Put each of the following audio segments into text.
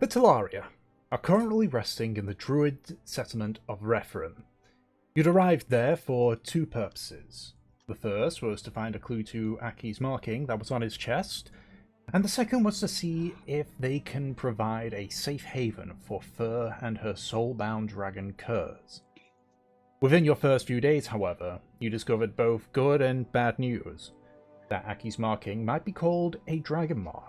The Talaria are currently resting in the druid settlement of Referum. You'd arrived there for two purposes. The first was to find a clue to Aki's marking that was on his chest, and the second was to see if they can provide a safe haven for Fur and her soul-bound dragon Kurz. Within your first few days, however, you discovered both good and bad news. That Aki's marking might be called a dragon mark,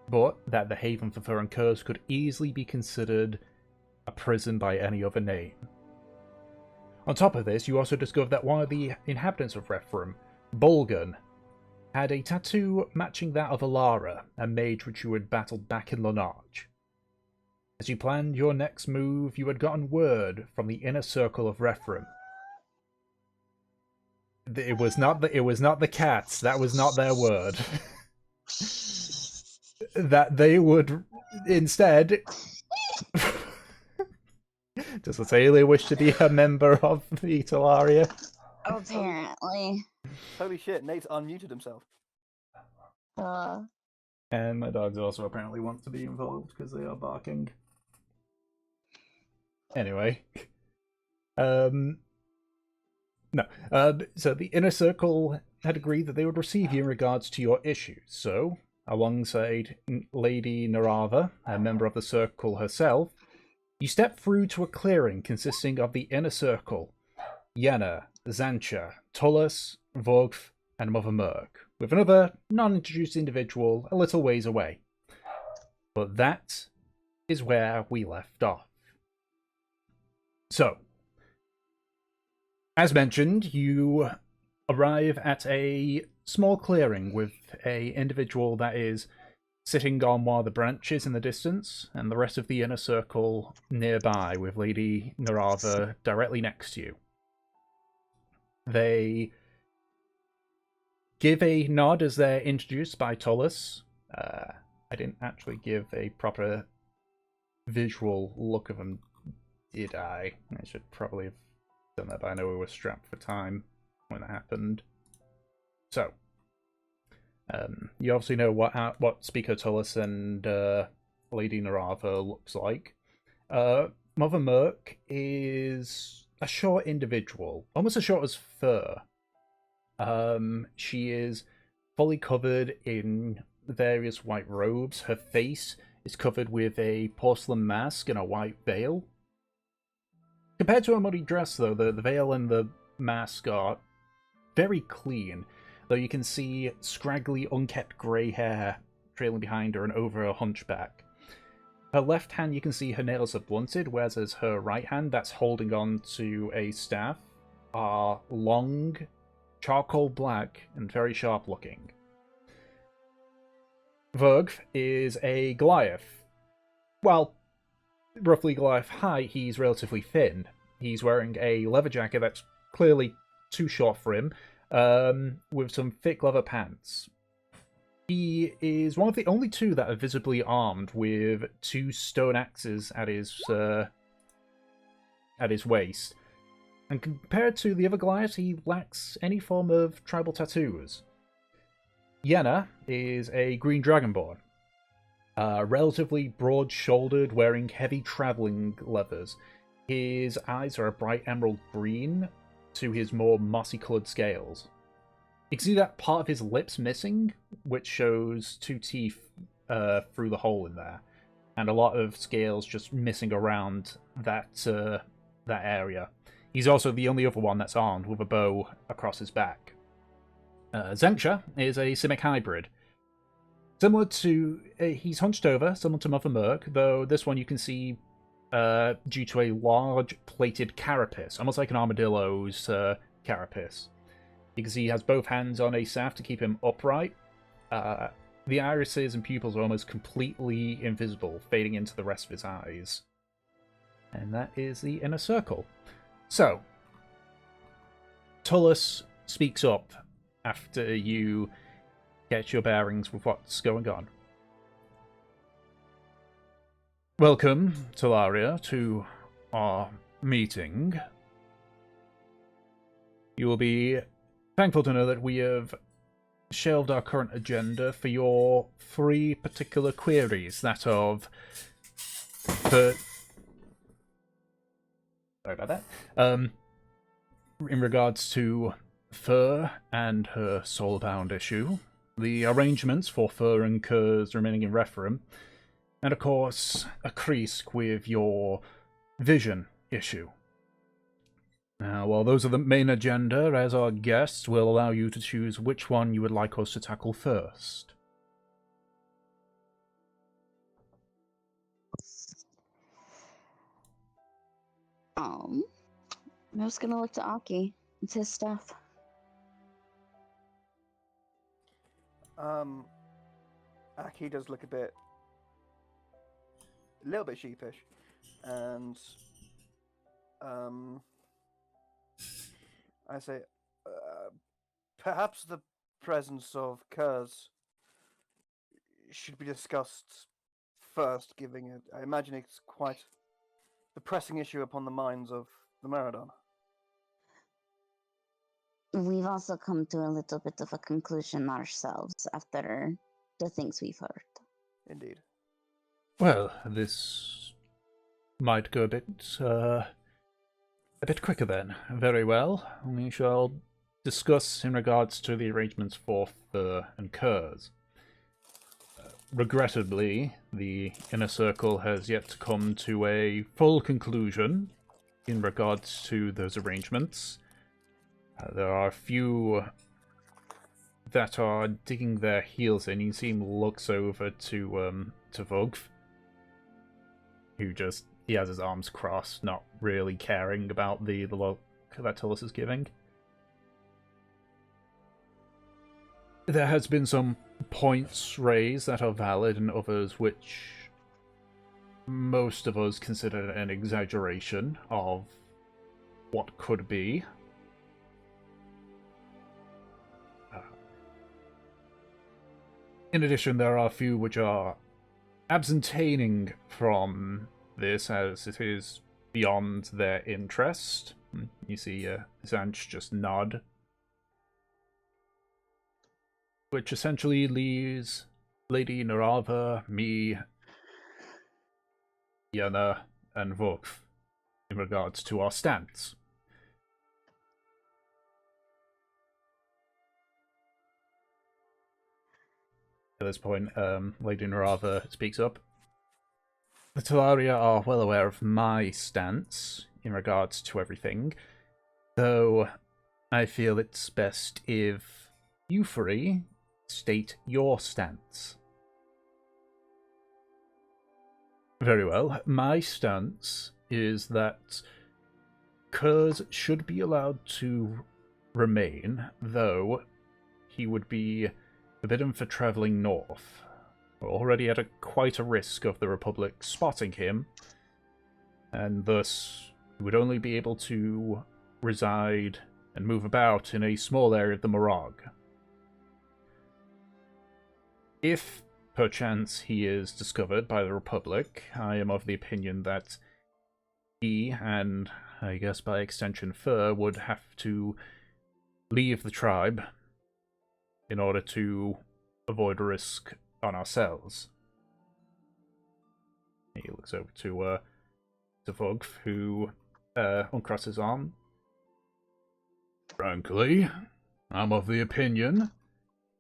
but that the haven for Fur and Kurz could easily be considered a prison by any other name. On top of this, you also discovered that one of the inhabitants of Referum, Bolgan, had a tattoo matching that of Alara, a mage which you had battled back in Lanarch. As you planned your next move, you had gotten word from the inner circle of Referum. It was not the cats. That was not their word. That they would instead. Does Azalea wish to be a member of the Talaria? Apparently. Holy shit, Nate's unmuted himself. And my dogs also apparently want to be involved because they are barking. Anyway. No. So the inner circle had agreed that they would receive you in regards to your issues. So, alongside Lady Narava, a member of the circle herself, you step through to a clearing consisting of the inner circle, Yenna, Zancha, Tullus, Vogf, and Mother Merc, with another non-introduced individual a little ways away. But that is where we left off. So, as mentioned, you arrive at a small clearing with a individual that is sitting on one of the branches in the distance, and the rest of the inner circle nearby, with Lady Narava directly next to you. They give a nod as they're introduced by Tullus. I didn't actually give a proper visual look of them, did I? I should probably have done that, but I know we were strapped for time when that happened. So, you obviously know what Speaker Tullus and Lady Narava looks like. Mother Merc is a short individual, almost as short as Fur. She is fully covered in various white robes. Her face is covered with a porcelain mask and a white veil. Compared to her muddy dress, though, the veil and the mask are very clean, though you can see scraggly, unkept grey hair trailing behind her and over her hunchback. Her left hand, you can see her nails are blunted, whereas her right hand, that's holding on to a staff, are long, charcoal black, and very sharp looking. Verg is a Goliath. Well, roughly Goliath height, he's relatively thin. He's wearing a leather jacket that's clearly too short for him, with some thick leather pants. He is one of the only two that are visibly armed with two stone axes at his waist. And compared to the other Goliaths, he lacks any form of tribal tattoos. Yenna is a green dragonborn. Relatively broad-shouldered, wearing heavy traveling leathers. His eyes are a bright emerald green to his more mossy-coloured scales. You can see that part of his lips missing, which shows two teeth through the hole in there, and a lot of scales just missing around that area. He's also the only other one that's armed with a bow across his back. Zencha is a Simic hybrid. Similar to... he's hunched over, similar to Mother Merc, though this one you can see due to a large plated carapace, almost like an armadillo's carapace. You can see he has both hands on a staff to keep him upright. The irises and pupils are almost completely invisible, fading into the rest of his eyes. And that is the inner circle. So, Tullus speaks up after you get your bearings with what's going on. Welcome, Talaria, to our meeting. You will be thankful to know that we have shelved our current agenda for your three particular queries, that of But sorry about that. In regards to Fur and her soulbound issue, the arrangements for Fur and Kurz remaining in Referum, and of course, a Kreesk with your vision issue. Now, while those are the main agenda, as our guests, will allow you to choose which one you would like us to tackle first. I'm just gonna look to Aki. It's his stuff. Aki does look a little bit sheepish, and I say, perhaps the presence of Kurz should be discussed first, giving it. I imagine it's quite the pressing issue upon the minds of the Meridon. We've also come to a little bit of a conclusion ourselves after the things we've heard. Indeed. Well, this might go a bit quicker then. Very well. We shall discuss in regards to the arrangements for Fur and Kurz. Regrettably, the Inner Circle has yet to come to a full conclusion in regards to those arrangements. There are a few that are digging their heels in. You see him looks over to Vogf, who he has his arms crossed, not really caring about the look that Tullus is giving. There has been some points raised that are valid and others which most of us consider an exaggeration of what could be. In addition, there are a few which are abstaining from this as it is beyond their interest. You see Zanch just nod. Which essentially leaves Lady Narava, me, Yana, and Vogf in regards to our stance. At this point, Lady Narava speaks up. The Talaria are well aware of my stance in regards to everything, though I feel it's best if you three state your stance. Very well. My stance is that Kurz should be allowed to remain, though he would be forbidden for travelling north. We're already at quite a risk of the Republic spotting him, and thus he would only be able to reside and move about in a small area of the Morag. If, perchance, he is discovered by the Republic, I am of the opinion that he, and I guess by extension Fur, would have to leave the tribe in order to avoid risk on ourselves. He looks over to Vogf, who uncrosses his arm. Frankly, I'm of the opinion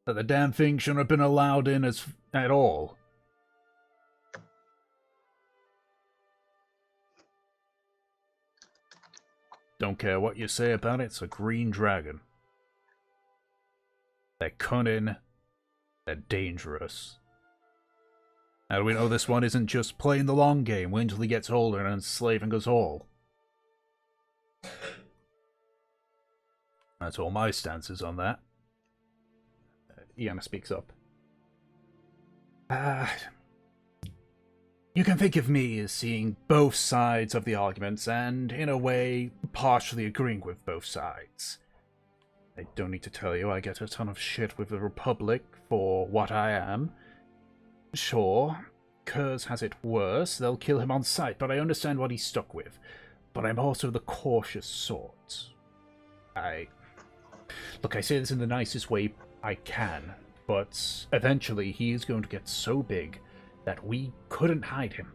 that the damn thing shouldn't have been allowed in at all. Don't care what you say about it, it's a green dragon. They're cunning, they're dangerous. How do we know this one isn't just playing the long game, wait until he gets older and enslaving us all? That's all my stance is on that. Iana speaks up. You can think of me as seeing both sides of the arguments and, in a way, partially agreeing with both sides. I don't need to tell you I get a ton of shit with the Republic for what I am. Sure, Kurz has it worse, they'll kill him on sight, but I understand what he's stuck with. But I'm also the cautious sort. Look, I say this in the nicest way I can, but eventually he is going to get so big that we couldn't hide him.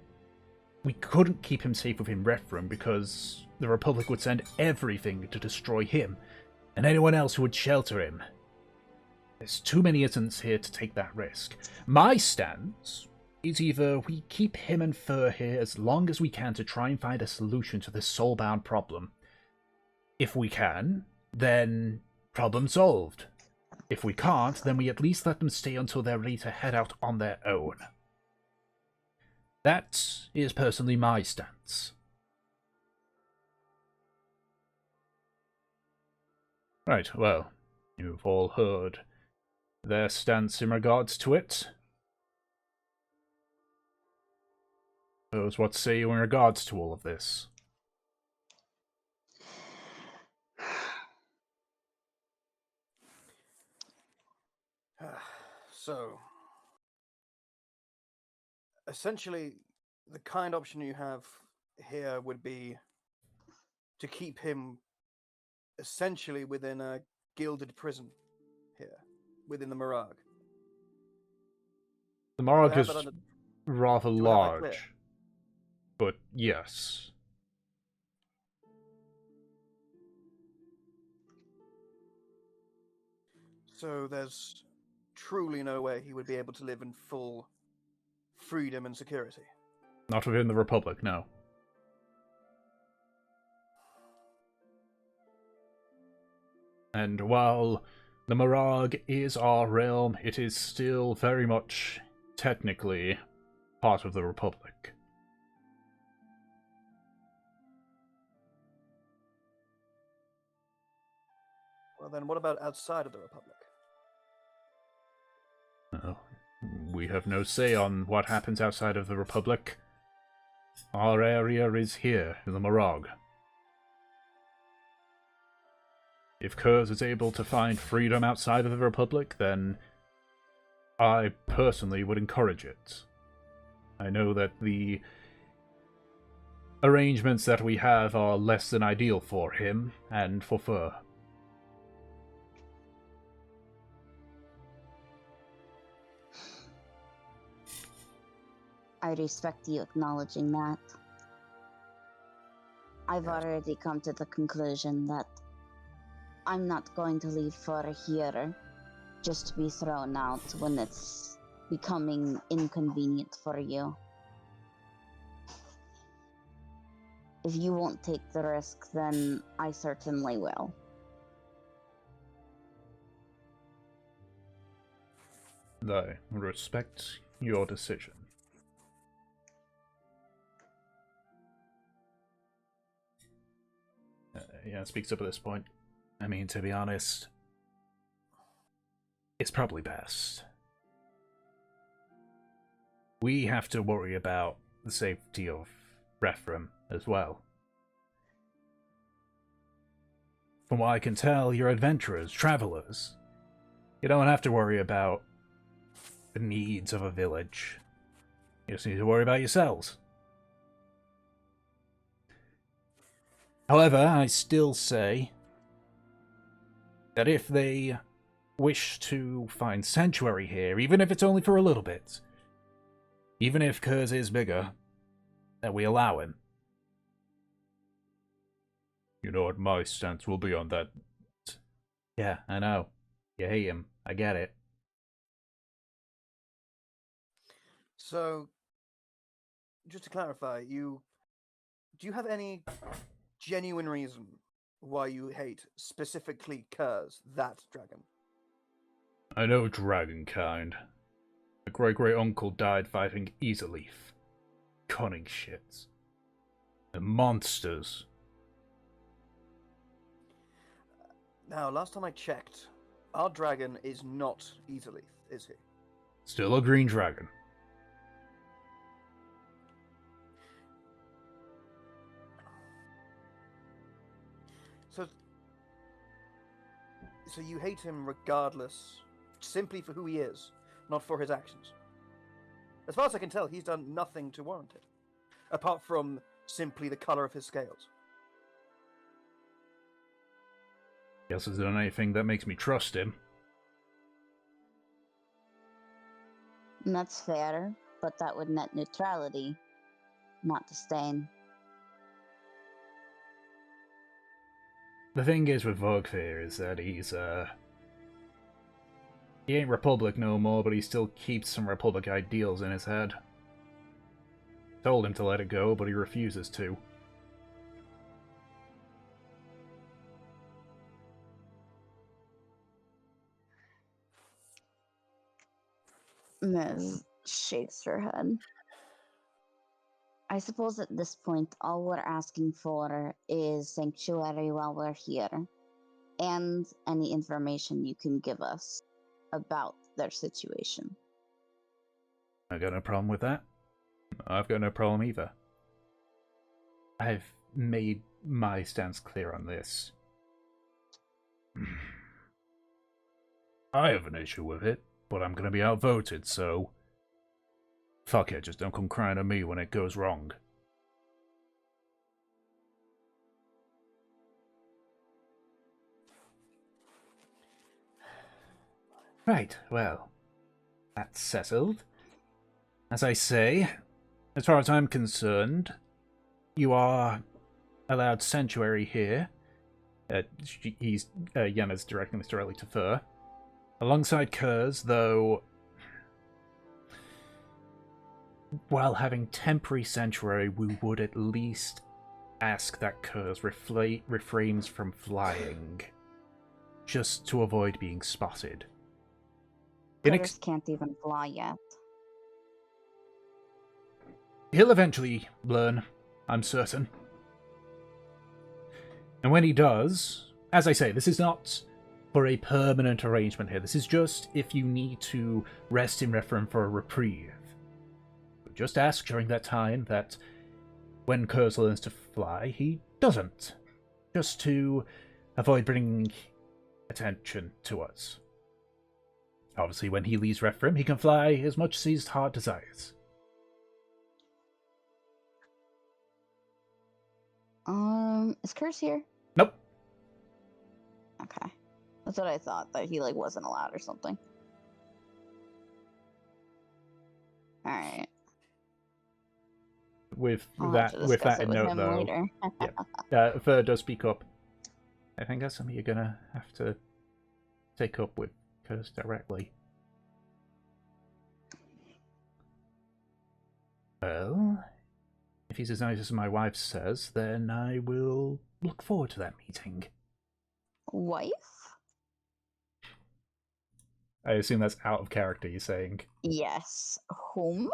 we couldn't keep him safe within Refram because the Republic would send everything to destroy him and anyone else who would shelter him. There's too many isms here to take that risk. My stance is either we keep him and Fur here as long as we can to try and find a solution to this soulbound problem. If we can, then problem solved. If we can't, then we at least let them stay until they're ready to head out on their own. That is personally my stance. Right, well, you've all heard their stance in regards to it. Suppose what say you in regards to all of this? So, essentially, the kind option you have here would be to keep him essentially within a gilded prison here, within the Mirage. The Morag have is it under- rather Do I have that clear? large, but yes. So there's truly no way he would be able to live in full freedom and security. Not within the Republic, no. And while the Mirage is our realm, it is still very much, technically, part of the Republic. Well, then what about outside of the Republic? Oh, we have no say on what happens outside of the Republic. Our area is here, in the Mirage. If Kurz is able to find freedom outside of the Republic, then I personally would encourage it. I know that the arrangements that we have are less than ideal for him and for Fur. I respect you acknowledging that. I've already come to the conclusion that I'm not going to leave Fur here just to be thrown out when it's becoming inconvenient for you. If you won't take the risk, then I certainly will. I respect your decision. Yeah, speaks up at this point. I mean, to be honest, it's probably best. We have to worry about the safety of Refram as well. From what I can tell, you're adventurers, travelers. You don't have to worry about the needs of a village. You just need to worry about yourselves. However, I still say that if they wish to find sanctuary here, even if it's only for a little bit, even if Kurz is bigger, that we allow him. You know what my stance will be on that. Yeah, I know. You hate him. I get it. So, just to clarify, do you have any genuine reason why you hate specifically Kurz, that dragon? I know dragonkind. My great-great-uncle died fighting Easeleaf. Cunning shits. The monsters. Now, last time I checked, our dragon is not Easeleaf, is he? Still a green dragon. So you hate him regardless, simply for who he is, not for his actions. As far as I can tell, he's done nothing to warrant it, apart from simply the color of his scales. He hasn't done anything that makes me trust him. And that's fair, but that would net neutrality. not disdain. The thing is with Vogfair is that he ain't Republic no more, but he still keeps some Republic ideals in his head. Told him to let it go, but he refuses to. Ms. shakes her head. I suppose at this point, all we're asking for is sanctuary while we're here, and any information you can give us about their situation. I got no problem with that. I've got no problem either. I've made my stance clear on this. I have an issue with it, but I'm gonna be outvoted, so fuck it, just don't come crying to me when it goes wrong. Right, well, that's settled. As I say, as far as I'm concerned, you are allowed sanctuary here. Yenna's directing this directly to Fur. Alongside Kurz, though, while having temporary sanctuary, we would at least ask that Kurz refrains from flying, just to avoid being spotted. Curtis can't even fly yet. He'll eventually learn, I'm certain. And when he does, as I say, this is not for a permanent arrangement here. This is just if you need to rest in Referendum for a reprieve. Just ask during that time that when Kurz learns to fly, he doesn't. Just to avoid bringing attention to us. Obviously, when he leaves Referendum, he can fly as much as his heart desires. Is Curse here? Nope. Okay. That's what I thought, that he, wasn't allowed or something. Alright. With that in note, though, yeah, Fur does speak up. I think that's something you're gonna have to take up with Curse directly. Well, if he's as nice as my wife says, then I will look forward to that meeting. Wife? I assume that's out of character, you're saying. Yes. Whom?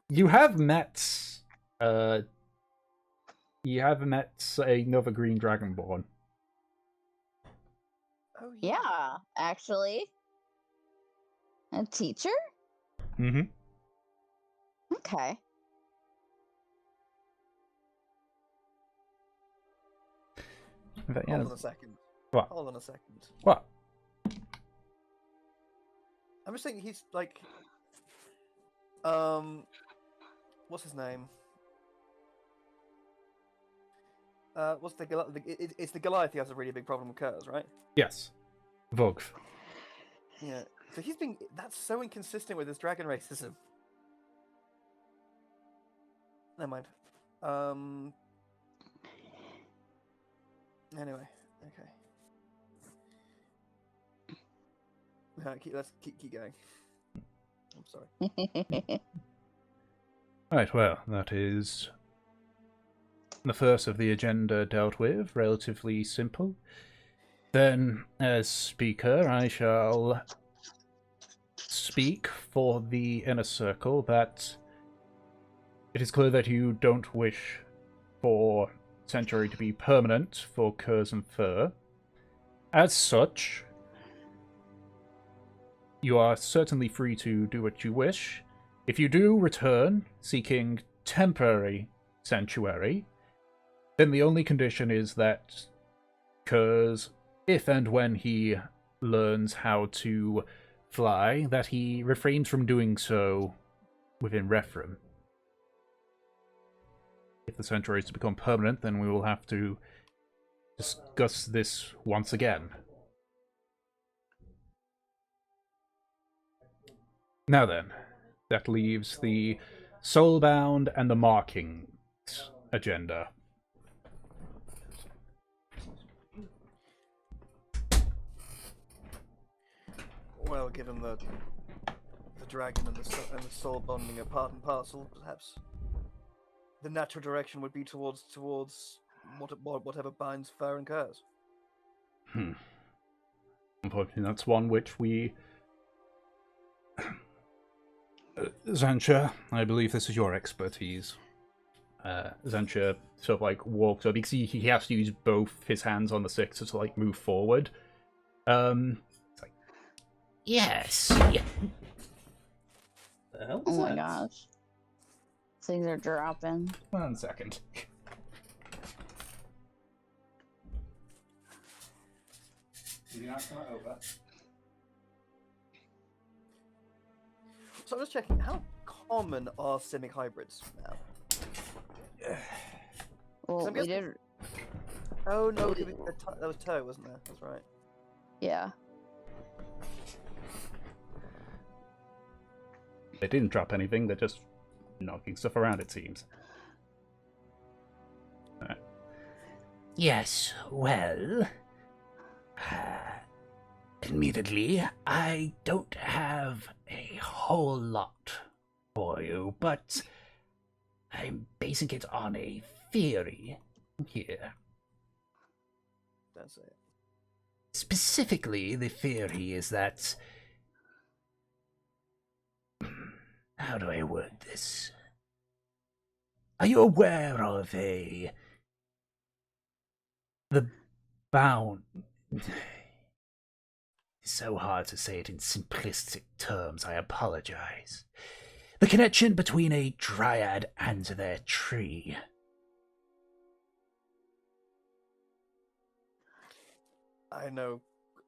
You have met another green dragonborn. Oh Yeah, actually. A teacher? Mm-hmm. Okay. Hold on a second. What? Hold on a second. What? I'm just thinking he's what's his name? What's it's the Goliath who has a really big problem with Kurz, right? Yes. Vogue. Yeah. So that's so inconsistent with his dragon racism. Never mind. Anyway, okay. No, let's keep going. I'm sorry. Right, well, that is the first of the agenda dealt with. Relatively simple. Then, as speaker, I shall speak for the inner circle that it is clear that you don't wish for Sanctuary to be permanent for Kurz and Fur. As such, you are certainly free to do what you wish. If you do return seeking temporary sanctuary, then the only condition is that Kurz, if and when he learns how to fly, that he refrains from doing so within Referendum. If the sanctuary is to become permanent, then we will have to discuss this once again. Now then, that leaves the Soulbound and the Markings agenda. Well, given the dragon and the soul bonding are part and parcel, perhaps the natural direction would be towards whatever binds Fur and Curse. Unfortunately, that's one which we... Zancha, I believe this is your expertise. Zancha sort of like walks up because he has to use both his hands on the sixer to like move forward. It's like, yes. Yeah. The hell was Oh my that? gosh. Things are dropping. 1 second. Did you not start over? So I'm just checking, how common are simic hybrids now? Well, I'm we guessing- did. Oh no, that was Toe, wasn't there? That's right. Yeah. They didn't drop anything, they're just knocking stuff around, it seems. Yes, well, admittedly, I don't have a whole lot for you, but I'm basing it on a theory here. Don't say it. Specifically, the theory is that... How do I word this? Are you aware of the bound... It's so hard to say it in simplistic terms, I apologize. The connection between a dryad and their tree. I know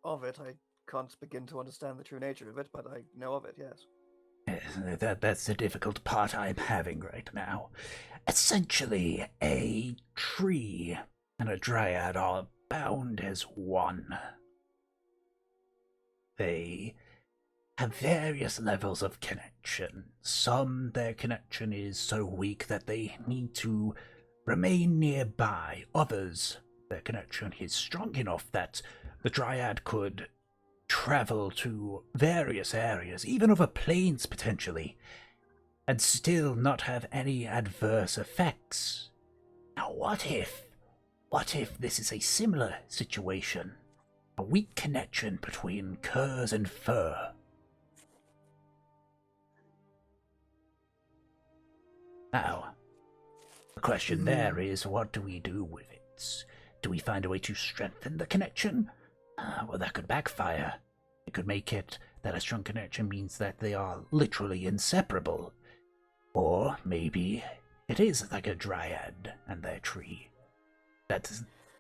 of it. I can't begin to understand the true nature of it, but I know of it, yes. That's the difficult part I'm having right now. Essentially, a tree and a dryad are bound as one. They have various levels of connection. Some, their connection is so weak that they need to remain nearby. Others, their connection is strong enough that the dryad could travel to various areas, even over planes potentially, and still not have any adverse effects. Now what if this is a similar situation? A weak connection between curs and fur. Now, the question there is, what do we do with it? Do we find a way to strengthen the connection? Well, that could backfire. It could make it that a strong connection means that they are literally inseparable. Or maybe it is like a dryad and their tree. That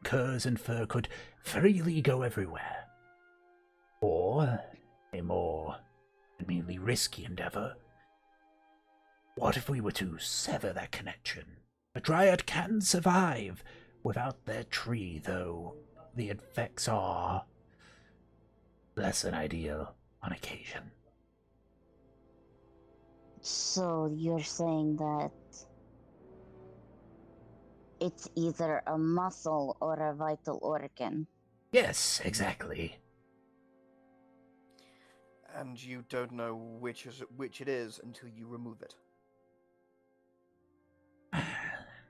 curs and fur could freely go everywhere. Or a more seemingly risky endeavor. What if we were to sever that connection? A dryad can survive without their tree, though the effects are less than ideal on occasion. So you're saying that it's either a muscle or a vital organ? Yes, exactly. And you don't know which it is until you remove it.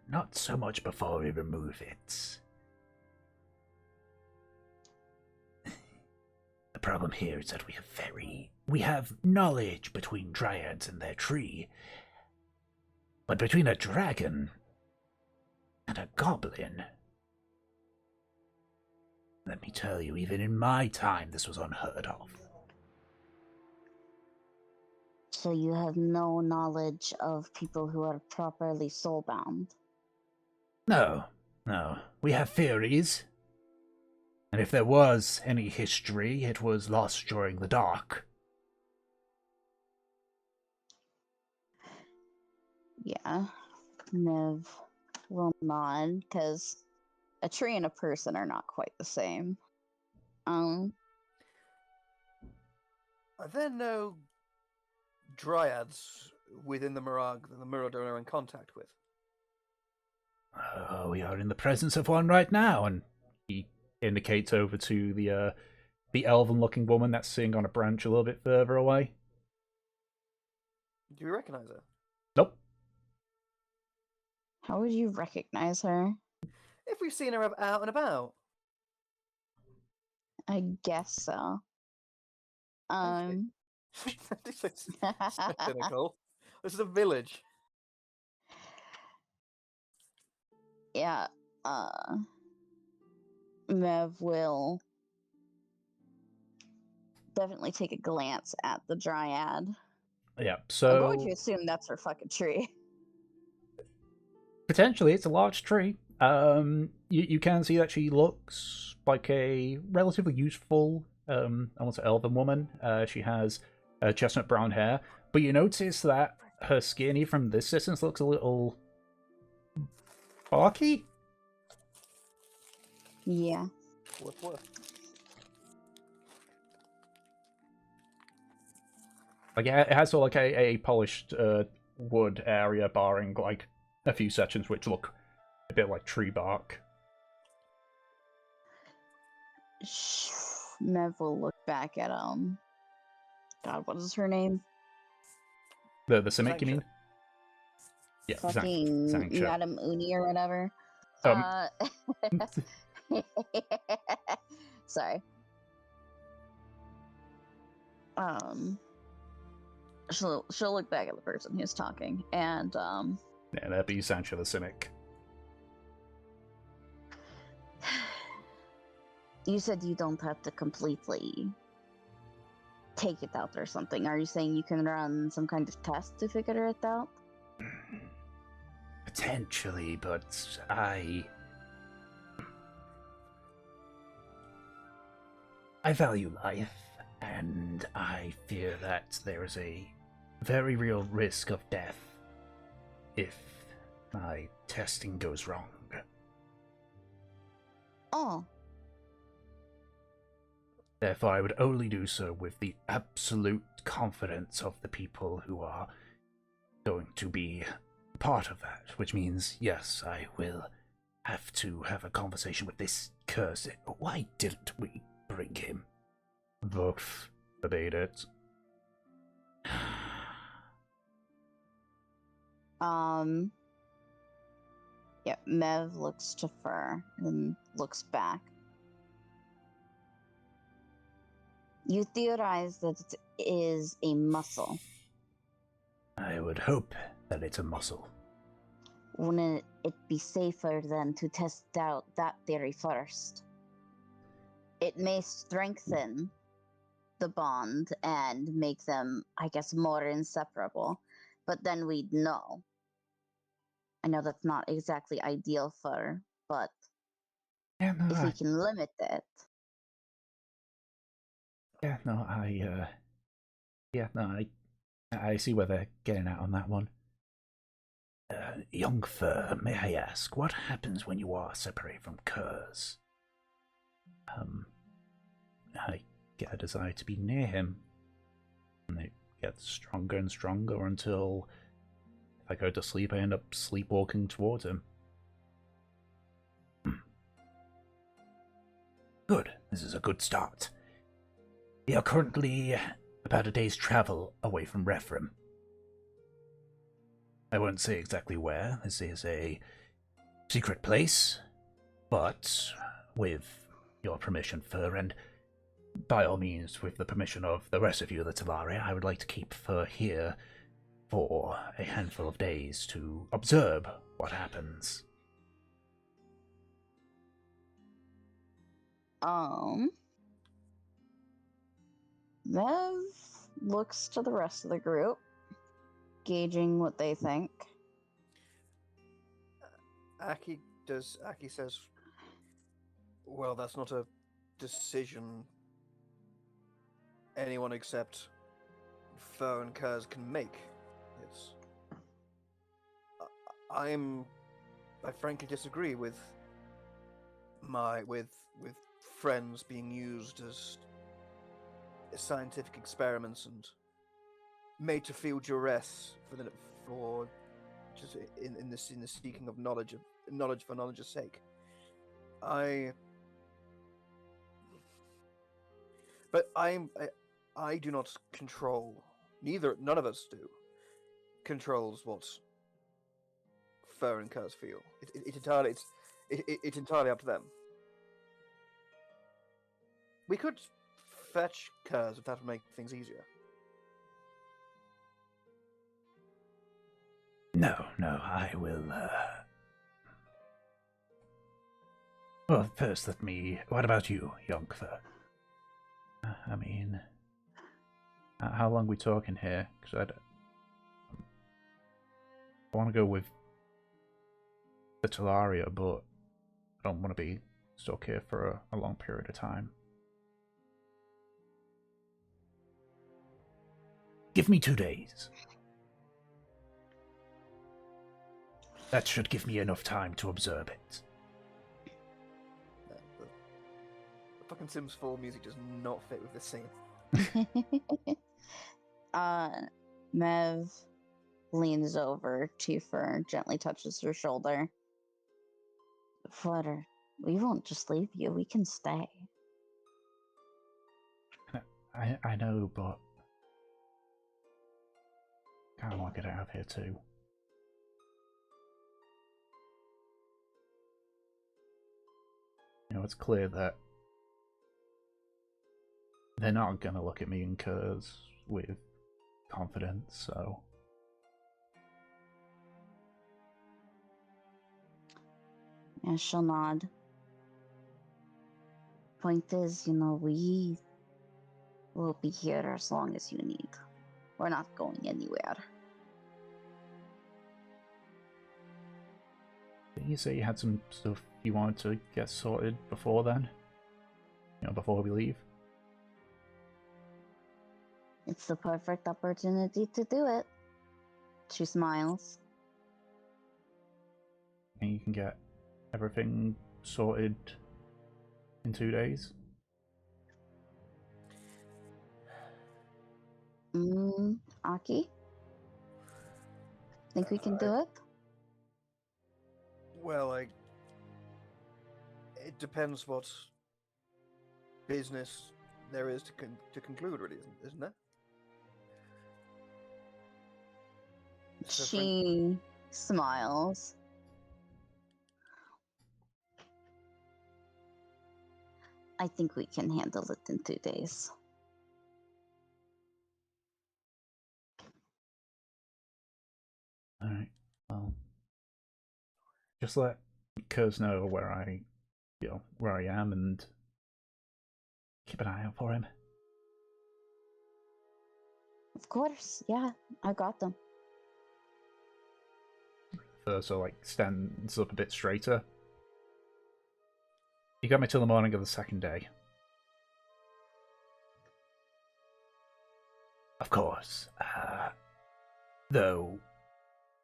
Not so much before we remove it. The problem here is that we have knowledge between dryads and their tree. But between a dragon and a goblin, let me tell you, even in my time, this was unheard of. So you have no knowledge of people who are properly soulbound? No. We have theories. And if there was any history, it was lost during the dark. Yeah. Nev will nod, because a tree and a person are not quite the same. I then know dryads within the Mirag that the Mirador are in contact with? We are in the presence of one right now, and he indicates over to the elven-looking woman that's sitting on a branch a little bit further away. Do you recognize her? Nope. How would you recognize her? If we've seen her out and about. I guess so. This is so cynical. This is a village. Yeah, Mev will definitely take a glance at the dryad. Yeah, I'm going so to assume that's her fucking tree. potentially it's a large tree. You can see that she looks like a relatively youthful, I want to say elven woman. She has chestnut brown hair, but you notice that her skin, even from this distance, looks a little barky. Yeah. What? Like it has sort of like a polished wood area, barring like a few sections which look a bit like tree bark. Mev will look back at God, what is her name? The Simic, you Sanksha. mean? Yeah, Fucking Sanksha. Madam Uni or whatever. Sorry. She'll look back at the person who's talking, and Yeah, that'd be Sanksha the Simic. you said you don't have to completely take it out or something. Are you saying you can run some kind of test to figure it out? Potentially, but I value life, and I fear that there is a very real risk of death if my testing goes wrong. Oh. Therefore, I would only do so with the absolute confidence of the people who are going to be part of that, which means, yes, I will have to have a conversation with this curse. Why didn't we bring him? Vox forbade it. Yeah, Mev looks to Fur and looks back. You theorize that it is a muscle. I would hope that it's a muscle. Wouldn't it be safer then to test out that theory first? It may strengthen the bond and make them, I guess, more inseparable, but then we'd know. I know that's not exactly ideal for, but Yeah, no, if we can limit it. I see where they're getting at on that one. Young Fur, may I ask, what happens when you are separated from Kurz? I get a desire to be near him, and it gets stronger and stronger until, if I go to sleep, I end up sleepwalking towards him. Good, this is a good start. We are currently about a day's travel away from Rephram. I won't say exactly where, this is a secret place, but with your permission, Fur, and by all means with the permission of the rest of you, the Talaria, I would like to keep Fur here for a handful of days to observe what happens. Mev looks to the rest of the group, gauging what they think. Aki says, well, that's not a decision anyone except Fur and Kurz can make. It's... I frankly disagree with friends being used as scientific experiments and made to feel duress for just in the seeking of knowledge for knowledge's sake. I do not control. None of us do controls what Fur and Curse feel. It's entirely up to them. We could fetch Curse if that would make things easier. No, I will, Well, first what about you, Yonkfer? I mean, how long are we talking here? Because I want to go with the Talaria, but I don't want to be stuck here for a long period of time. Give me 2 days. That should give me enough time to observe it. The fucking Sims 4 music does not fit with this scene. Mev leans over to Fern, gently touches her shoulder. Flutter, we won't just leave you. We can stay. I know, but I kind of want to get out of here too. You know, it's clear that they're not going to look at me and Kurz with confidence, so... Yeah, she'll nod. Point is, we will be here as long as you need. We're not going anywhere. Didn't you say you had some stuff you wanted to get sorted before then? Before we leave? It's the perfect opportunity to do it. She smiles. And you can get everything sorted in 2 days? Aki? Think we can do it? Well, it depends what business there is to conclude, really, isn't there? So She smiles. I think we can handle it in 2 days. Alright, well... Just let Kurz know where I am, and keep an eye out for him. Of course, yeah, I got them. So, stands up a bit straighter. You got me till the morning of the second day. Of course. Though,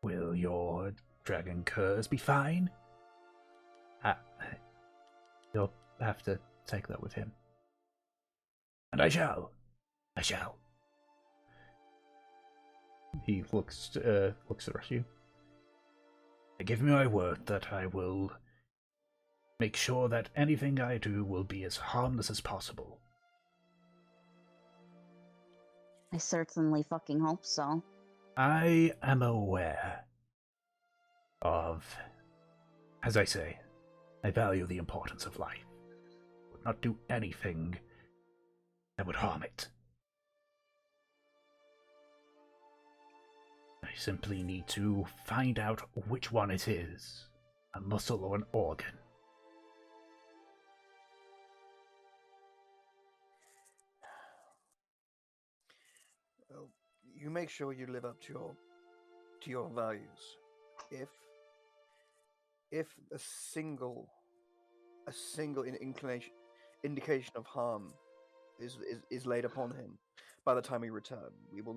will your dragon Kurz be fine? You'll have to take that with him. And I shall. He looks at the rest of you. Give me my word that I will make sure that anything I do will be as harmless as possible. I certainly fucking hope so. I am aware of, as I say, I value the importance of life. I would not do anything that would harm it. I simply need to find out which one it is, a muscle or an organ. Well, you make sure you live up to your values. If a single indication of harm is laid upon him by the time we return, we will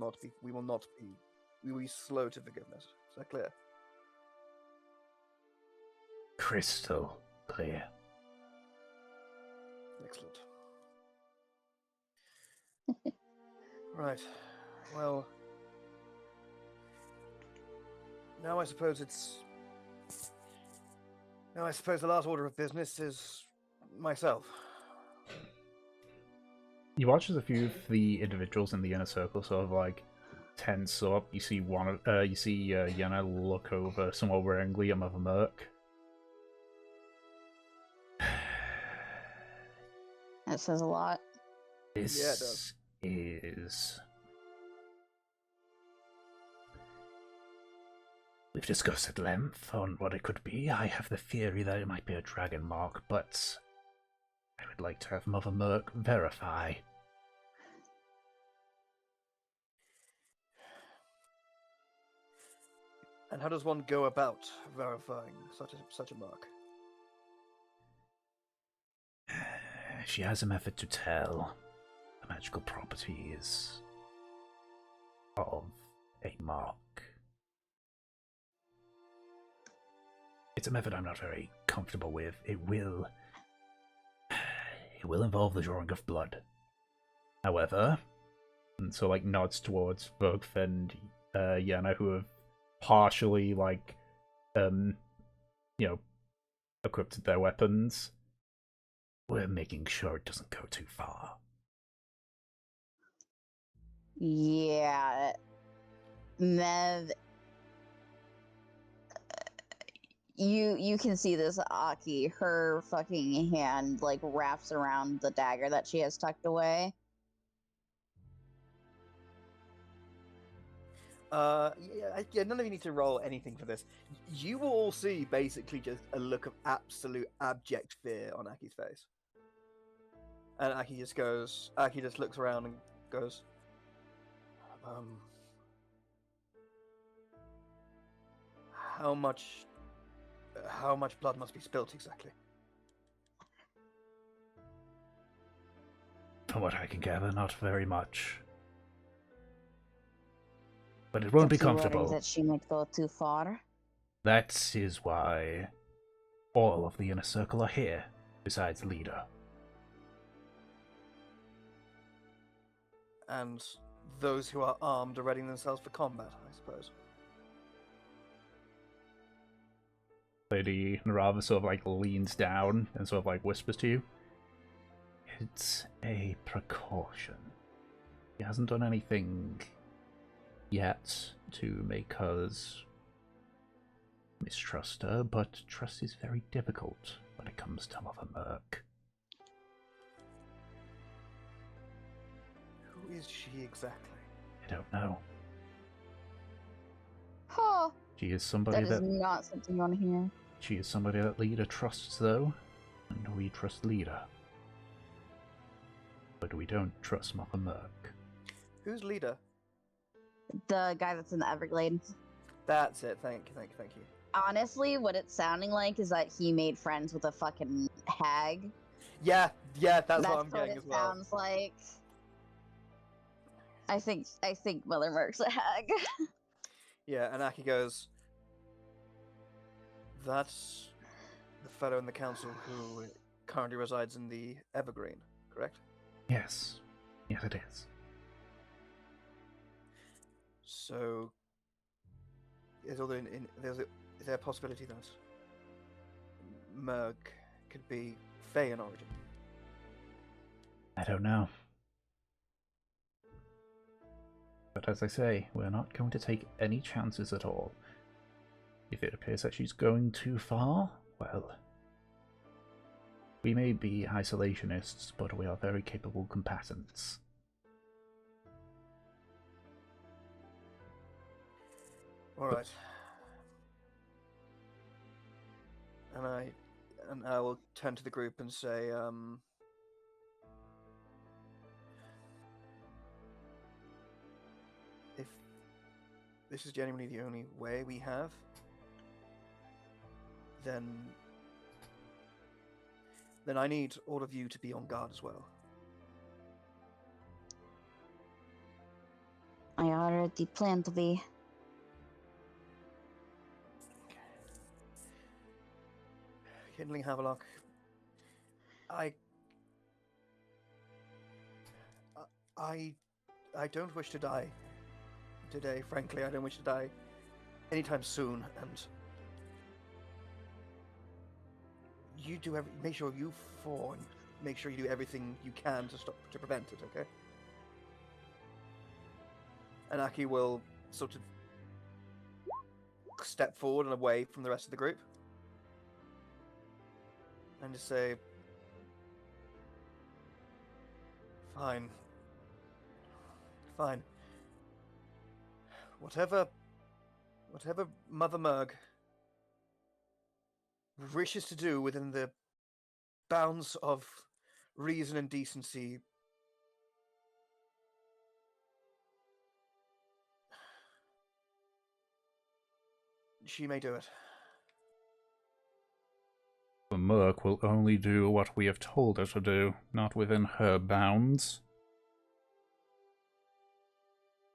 be slow to forgiveness. Is that clear? Crystal clear. Excellent. Right. Well, Now I suppose it's. Now I suppose the last order of business is myself. You watch as a few of the individuals in the inner circle sort of like tense up. You see Yenna look over somewhat worryingly at Mother Merc. That says a lot. This Yeah, it does. is. We've discussed at length on what it could be. I have the theory that it might be a dragon mark, but I would like to have Mother Merc verify. And how does one go about verifying such a mark? She has a method to tell the magical properties of a mark. It's a method I'm not very comfortable with. It will involve the drawing of blood. However, and so like nods towards Vogth and Yenna, who have partially equipped their weapons. We're making sure it doesn't go too far. Yeah. Mev, you can see this Aki, her fucking hand like wraps around the dagger that she has tucked away. None of you need to roll anything for this. You will all see basically just a look of absolute abject fear on Aki's face. And Aki just looks around and goes, how much blood must be spilt exactly? From what I can gather, not very much. But it won't be Don't you worry comfortable. that she might go too far. That is why all of the inner circle are here, besides the leader. And those who are armed are readying themselves for combat, I suppose. Lady Narava sort of like leans down and sort of like whispers to you. It's a precaution. He hasn't done anything yet to make us mistrust her, but trust is very difficult when it comes to Mother Merc. Who is she exactly? I don't know. Huh. She is somebody That is not something you want to hear. She is somebody that Leader trusts, though, and we trust Leader. But we don't trust Mother Merc. Who's leader? The guy that's in the Everglades. That's it. Thank you. Honestly, what it's sounding like is that he made friends with a fucking hag. Yeah, that's That's what I'm getting it as well. sounds like. I think Mother Merc's a hag. Yeah, and Aki goes, that's the fellow in the council who currently resides in the Evergreen, correct? Yes. Yes, it is. So, is there a possibility that Merg could be Fey in origin? I don't know. But as I say, we're not going to take any chances at all. If it appears that she's going too far, well, we may be isolationists, but we are very capable combatants. Alright. And I will turn to the group and say, if this is genuinely the only way we have, then I need all of you to be on guard as well. I already plan to be. Kindling Havelock, I don't wish to die today. Frankly, I don't wish to die anytime soon, and you do make sure you four and make sure you do everything you can to prevent it. Okay. And Aki will sort of step forward and away from the rest of the group, and just say, "Fine, fine. Whatever Mother Murg wishes to do within the bounds of reason and decency, she may do it." The Merc will only do what we have told her to do, not within her bounds.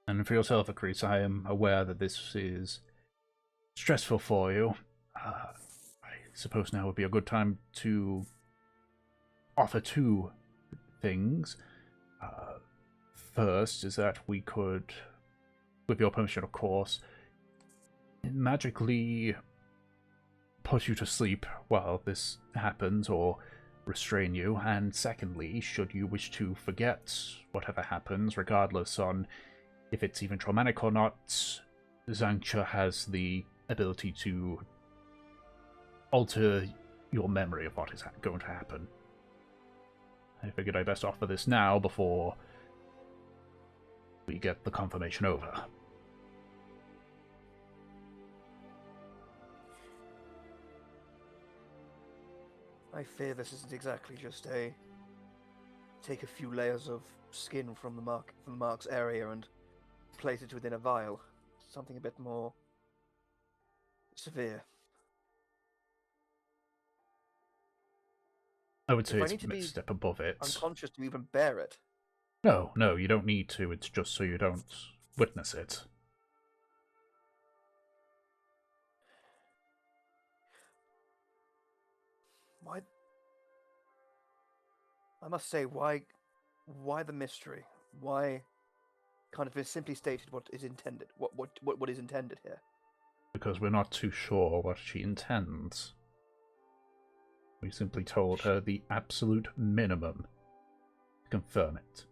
And for yourself, Akris, I am aware that this is stressful for you. I suppose now would be a good time to offer two things. First is that we could, with your permission of course, magically put you to sleep while this happens, or restrain you. And secondly, should you wish to forget whatever happens, regardless on if it's even traumatic or not, Zangcha has the ability to alter your memory of what is going to happen. I figured I best offer this now before we get the confirmation over. I fear this isn't exactly just a take a few layers of skin from the mark's area and place it within a vial. Something a bit more severe. I would say If I it's need to a be step above it. Unconscious to even bear it. No, you don't need to. It's just so you don't witness it. Why? I must say, why the mystery? Why kind of simply stated what is intended? What is intended here? Because we're not too sure what she intends. We simply told her the absolute minimum to confirm it.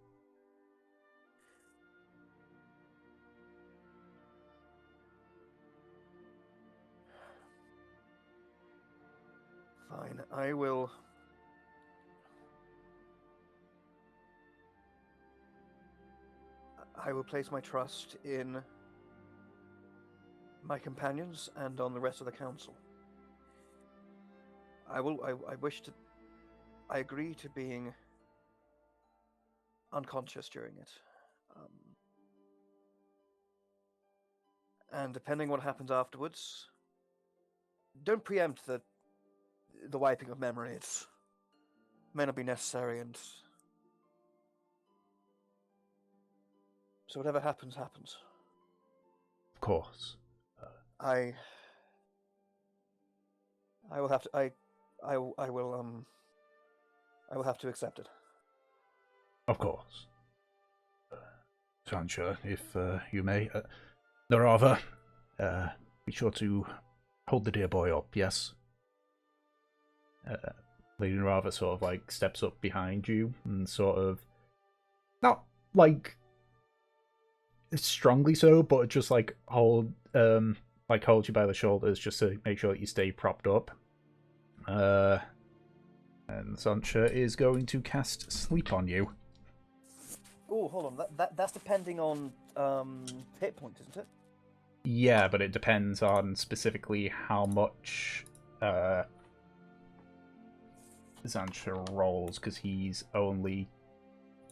Fine, I will place my trust in my companions and on the rest of the council. I agree to being unconscious during it. And depending what happens afterwards, don't preempt the wiping of memory. It may not be necessary, and so whatever happens, happens. Of course. I will have to. I will have to accept it. Of course. Sancha, if you may. Narava, be sure to hold the dear boy up, yes? Lady Narava sort of like steps up behind you and sort of, not like strongly so, but just like hold you by the shoulders just to make sure that you stay propped up. And Sancha is going to cast Sleep on you. Oh, hold on. That's depending on hit point, isn't it? Yeah, but it depends on specifically how much Sancha rolls, because he's only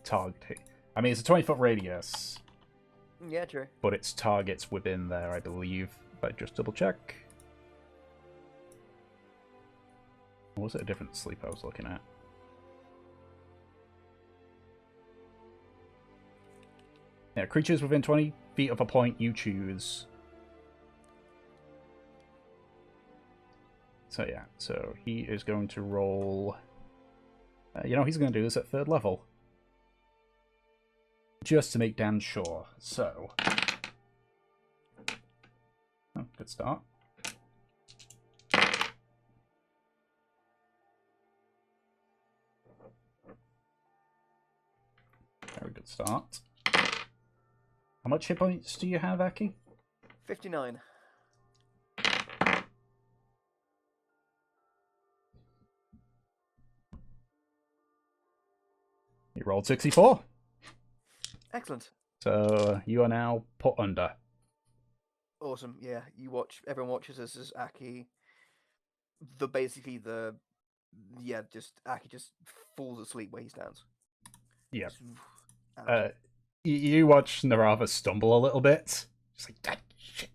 targeting. I mean, it's a 20-foot radius. Yeah, true. But it's targets within there, I believe. But just double check. Or was it a different sleep I was looking at? Yeah, creatures within 20 feet of a point you choose. So yeah, so he is going to roll... he's going to do this at 3rd level. Just to make damn sure. So... Oh, Good start. Very good start. How much hit points do you have, Aki? 59. You rolled 64. Excellent. So you are now put under. Awesome. Yeah, you watch. Everyone watches as Aki. Just Aki just falls asleep where he stands. Yeah. Just, out. You watch Narava stumble a little bit. Just like, "God, shit.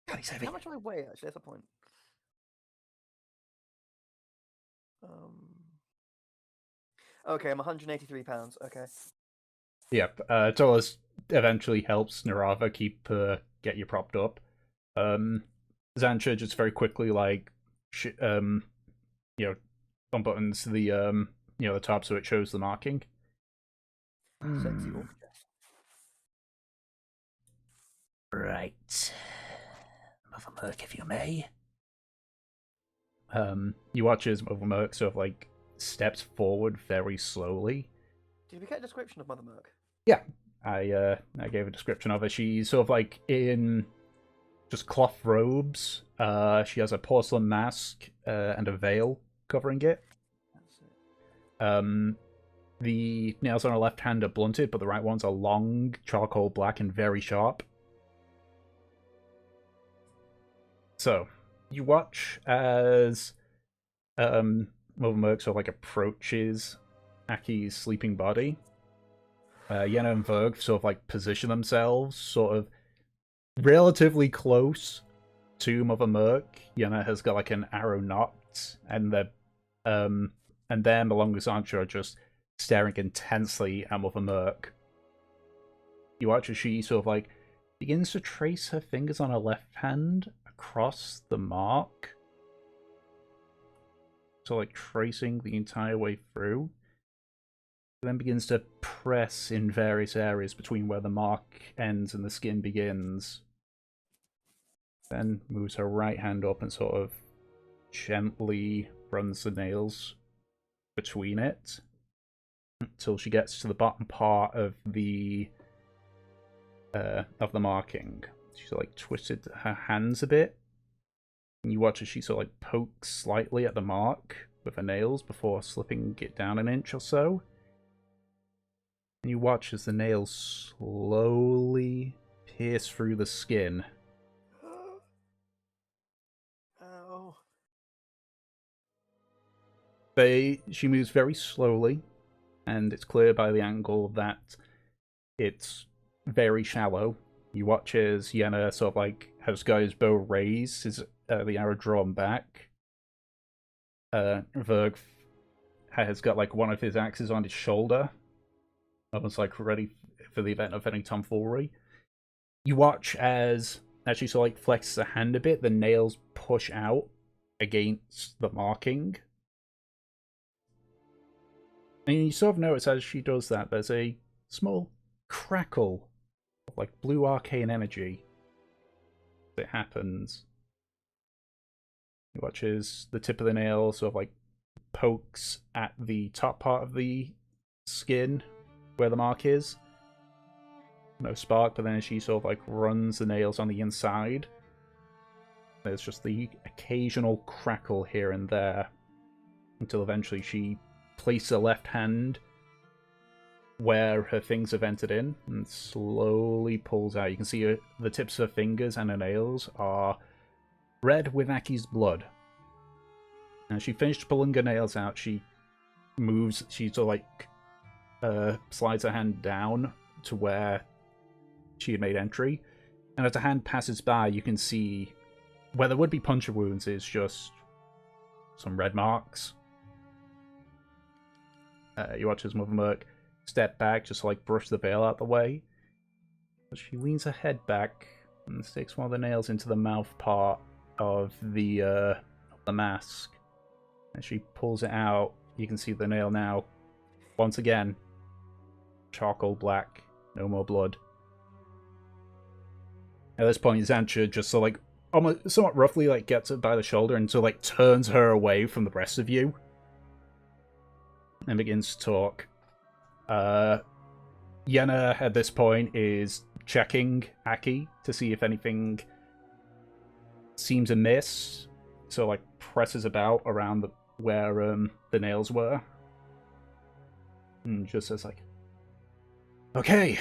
God, he's heavy." How much do I weigh? Actually, that's the point. Okay, I'm 183 pounds. Okay. Yep. Tolas eventually helps Narava get you propped up. Zancha just very quickly unbuttons the top so it shows the marking. Sexy orc dress. Right. Mother Merc, if you may. You watch as Mother Merc sort of like steps forward very slowly. Did we get a description of Mother Merc? Yeah, I gave a description of her. She's sort of like in just cloth robes. She has a porcelain mask and a veil covering it. That's it. The nails on her left hand are blunted, but the right ones are long, charcoal black, and very sharp. So, you watch as Mother Merc sort of like approaches Aki's sleeping body. Yenna and Verg sort of like position themselves sort of relatively close to Mother Merc. Yenna has got like an arrow knot, and them along with Sancho are just staring intensely at Mother Merc. You watch as she sort of like begins to trace her fingers on her left hand across the mark. So like tracing the entire way through. Then begins to press in various areas between where the mark ends and the skin begins. Then moves her right hand up and sort of gently runs the nails between it until she gets to the bottom part of the marking. She's like twisted her hands a bit, and you watch as she sort of like pokes slightly at the mark with her nails before slipping it down an inch or so. And you watch as the nails slowly pierce through the skin. Ow. She moves very slowly, and it's clear by the angle that it's very shallow. You watch as Yenna sort of like has got his bow raised, the arrow drawn back. Verg has got like one of his axes on his shoulder, almost like ready for the event of any tomfoolery. You watch as she sort of like flexes her hand a bit, the nails push out against the marking. And you sort of notice as she does that, there's a small crackle of like blue arcane energy that happens. You watch as the tip of the nail sort of like pokes at the top part of the skin where the mark is. No spark, but then as she sort of like runs the nails on the inside, there's just the occasional crackle here and there until eventually she places her left hand where her things have entered in and slowly pulls out. You can see the tips of her fingers and her nails are red with Aki's blood. And she finished pulling her nails out. She sort of like slides her hand down to where she had made entry. And as her hand passes by, you can see where there would be puncture wounds is just some red marks. You watch as Mother Merc step back, just to, like brush the veil out the way. But she leans her head back and sticks one of the nails into the mouth part of the mask. And she pulls it out. You can see the nail now. Once again, charcoal black, no more blood. At this point, Xantia just sort of like almost somewhat roughly like gets her by the shoulder and so like turns her away from the rest of you and begins to talk. Yenna at this point is checking Aki to see if anything seems amiss. So like presses about around where the nails were. And just says like, okay,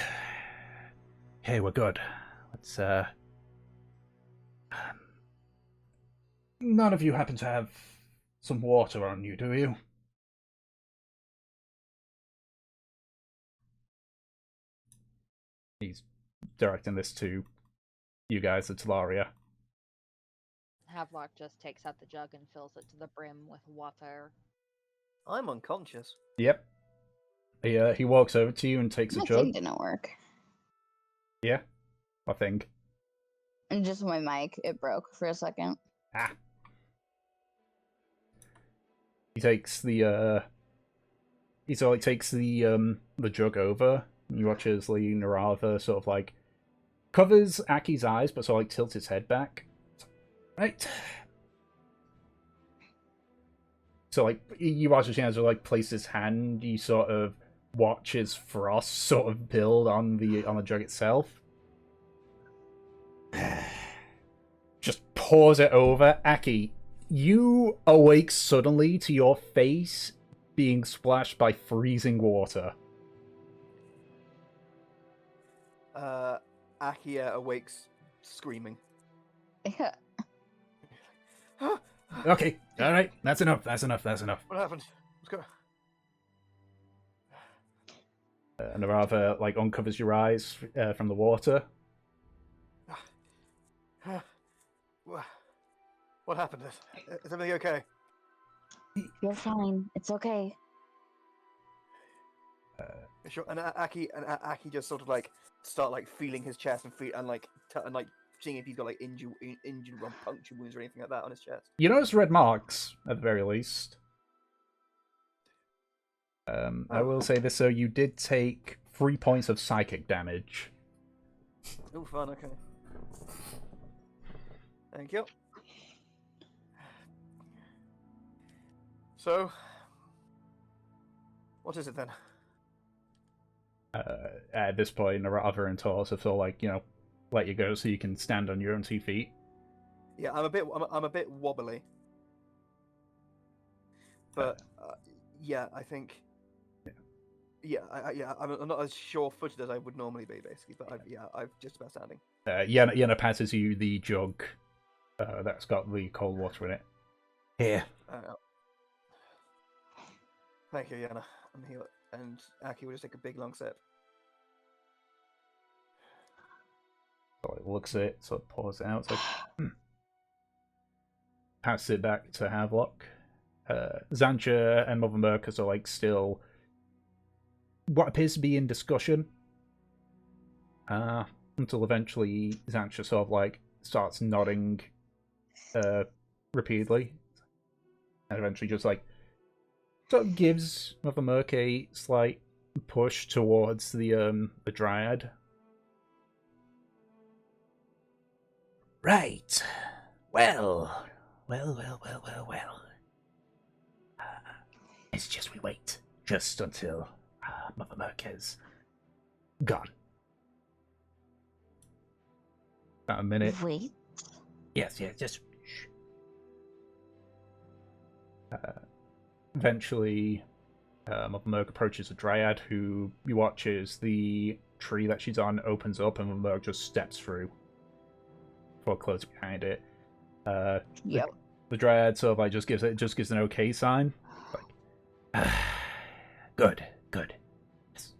we're good. Let's none of you happen to have some water on you, do you? He's directing this to you guys at Talaria. Havelock just takes out the jug and fills it to the brim with water. I'm unconscious. Yep. He walks over to you and takes a My jug. thing didn't work. Yeah, I think. And just my mic, it broke for a second. Ah. He takes the he sort of like takes the jug over. And you watch as Lee Narava sort of like covers Aki's eyes, but sort of like tilts his head back. Right. So like you watch as he has to like place his hand, you sort of watch as frost sort of build on the jug itself. Just pours it over. Aki, you awake suddenly to your face being splashed by freezing water. Akia awakes screaming. Yeah. Okay, alright, that's enough. What happened? What's going on? Narava like uncovers your eyes from the water. What happened? Is everything okay? You're fine. It's okay. Sure. And Aki just sort of like start like feeling his chest and like seeing if he's got like injured or puncture wounds or anything like that on his chest. You notice red marks at the very least. I will say this: so you did take 3 points of psychic damage. Oh, fun. Okay. Thank you. So, what is it then? At this point, Narava and Taurus have sort of like, let you go so you can stand on your own 2 feet. Yeah, I'm a bit wobbly, but yeah, I think. I'm not as sure-footed as I would normally be, basically. But I'm just about standing. Yenna passes you the jug that's got the cold water in it. Here. Thank you, Yenna. I'm here, and Aki will just take a big long sip. So it looks at it, sort of pours it out. It's like, Passes it back to Havelock. Zancha and Mother Mercus are like still what appears to be in discussion. Until eventually Zancha sort of like starts nodding repeatedly. And eventually just like sort of gives Mother Merc a slight push towards the Dryad. Right. Well. It's just we wait. Just until Mother Merc is gone. About a minute. Wait. Yes, just shh. Eventually, Mother Merc approaches a Dryad who you watch as the tree that she's on opens up and Mother Merc just steps through before closing behind it. Yep. The Dryad sort of like just gives an okay sign. Like, Good. Yes.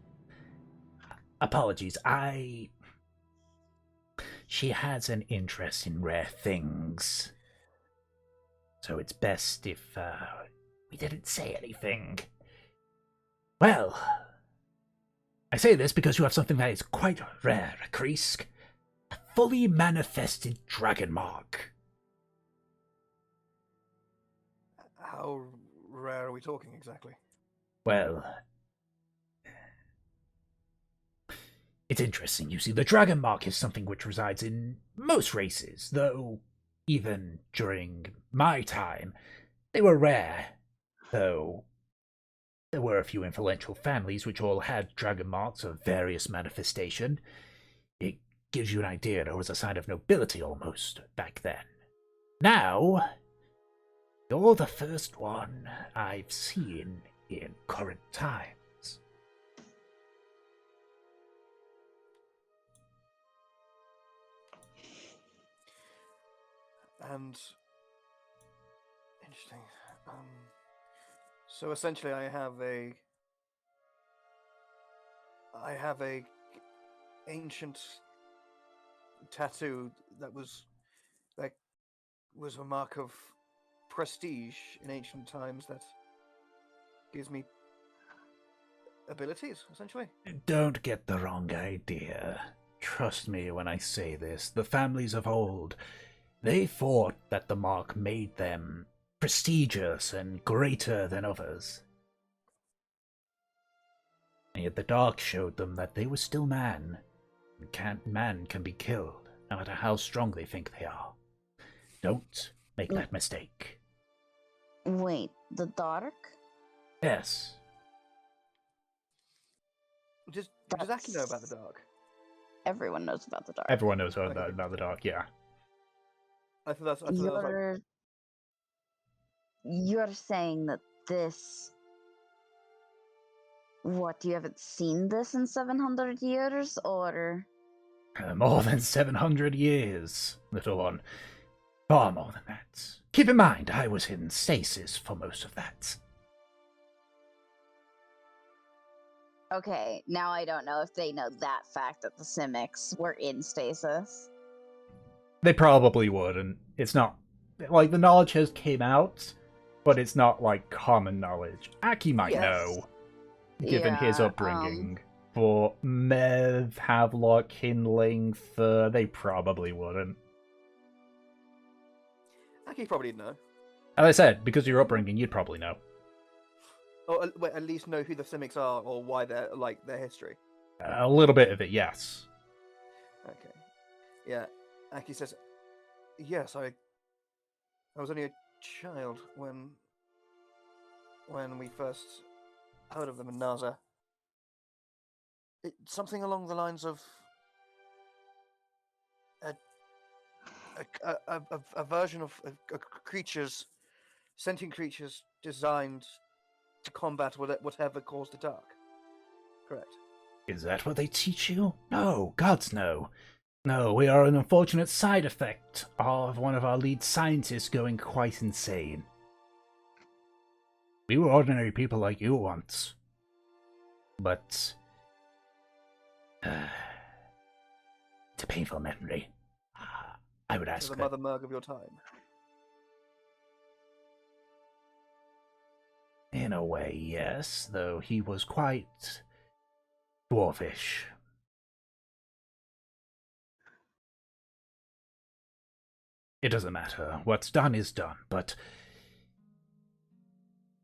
Apologies, She has an interest in rare things. So it's best if we didn't say anything. Well, I say this because you have something that is quite rare, Kreesk. A fully manifested dragon mark. How rare are we talking exactly? Well, it's interesting. You see, the dragon mark is something which resides in most races, though even during my time, they were rare, though there were a few influential families which all had dragon marks of various manifestation. It gives you an idea there was a sign of nobility almost back then. Now, you're the first one I've seen in current times. And interesting. So essentially, I have a ancient tattoo that was a mark of prestige in ancient times that gives me abilities, essentially. Don't get the wrong idea. Trust me when I say this. The families of old, they thought that the mark made them prestigious and greater than others. And yet the dark showed them that they were still man. Man can be killed, no matter how strong they think they are. Don't make that mistake. Wait, the dark? Yes. Does Aki know about the dark? Everyone knows about the dark. Everyone knows about the dark, yeah. I thought that was like, You're saying that this... What, you haven't seen this in 700 years, or...? More than 700 years, little one. Far more than that. Keep in mind, I was in stasis for most of that. Okay, now I don't know if they know that fact that the Simics were in stasis. They probably would, and it's not... Like, the knowledge has came out, but it's not, like, common knowledge. Aki might Yes. know, given his Yeah, upbringing. But Mev, Havelock, Kindling, they probably wouldn't. Aki probably didn't know. As I said, because of your upbringing, you'd probably know. Or at least know who the Simics are or why they're like their history. A little bit of it, yes. Okay. Yeah. Aki says, yes, I was only a child when we first heard of them in Naza. Something along the lines of a version of creatures, sentient creatures designed to combat whatever caused the dark. Correct. Is that what they teach you? No, gods no. No, we are an unfortunate side effect of one of our lead scientists going quite insane. We were ordinary people like you once. But... it's a painful memory. I would ask The that. Mother Murg of your time. In a way, yes, though he was quite dwarfish. It doesn't matter. What's done is done, but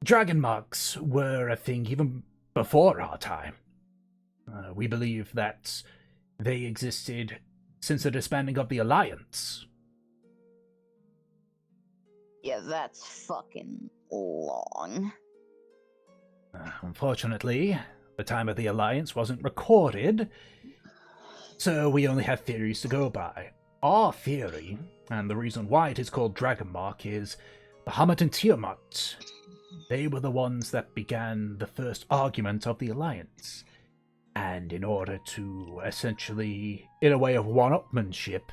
dragon marks were a thing even before our time. We believe that they existed since the disbanding of the Alliance. Yeah, that's fucking long. Unfortunately, the time of the Alliance wasn't recorded, so we only have theories to go by. Our theory, and the reason why it is called Dragonmark, is Bahamut and Tiamat. They were the ones that began the first argument of the Alliance. And in order to essentially, in a way of one-upmanship,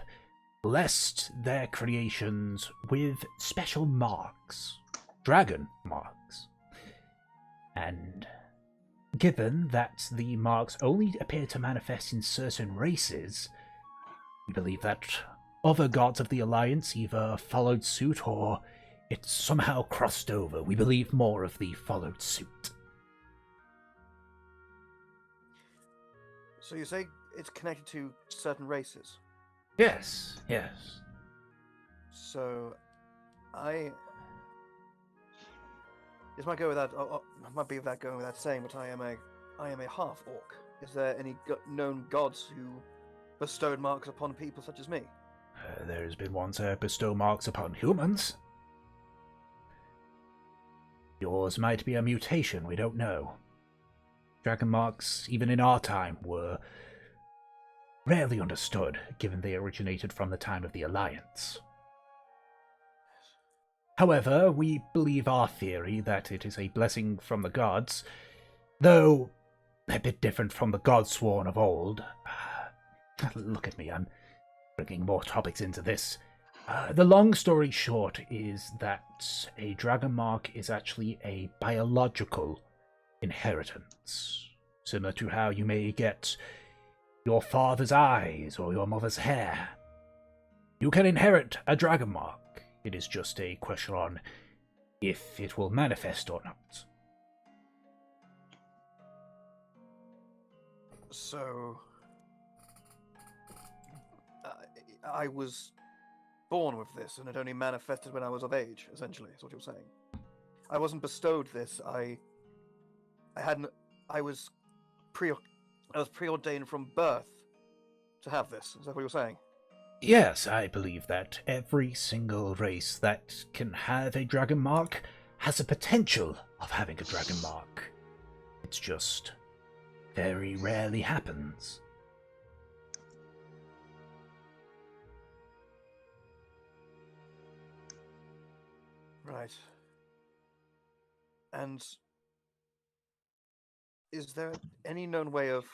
blessed their creations with special marks. Dragon marks. And given that the marks only appear to manifest in certain races, we believe that other gods of the Alliance either followed suit or it somehow crossed over. We believe more of the followed suit. So you say it's connected to certain races. Yes, yes. So, this might go without. Might be without going without saying, but I am a half orc. Is there any known gods who bestowed marks upon people such as me? There's been ones that bestow marks upon humans. Yours might be a mutation, we don't know. Dragon marks, even in our time, were rarely understood, given they originated from the time of the Alliance. However, we believe our theory that it is a blessing from the gods, though a bit different from the godsworn of old. Look at me, I'm bringing more topics into this. The long story short is that a dragon mark is actually a biological inheritance, similar to how you may get your father's eyes or your mother's hair. You can inherit a dragon mark. It is just a question on if it will manifest or not. So, I was born with this, and it only manifested when I was of age, essentially, is what you're saying. I wasn't bestowed this, I was preordained from birth to have this, is that what you're saying? Yes, I believe that every single race that can have a dragon mark has the potential of having a dragon mark. It's just very rarely happens. Right. And is there any known way of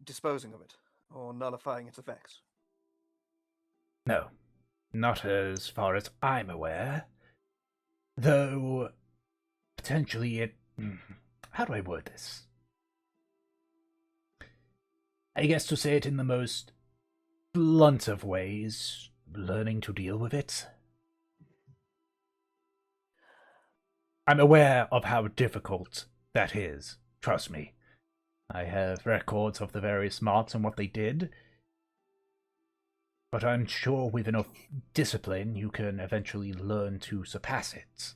disposing of it, or nullifying its effects? No, not as far as I'm aware. Though, potentially it... How do I word this? I guess to say it in the most blunt of ways, learning to deal with it. I'm aware of how difficult that is, trust me. I have records of the various marks and what they did, but I'm sure with enough discipline you can eventually learn to surpass it.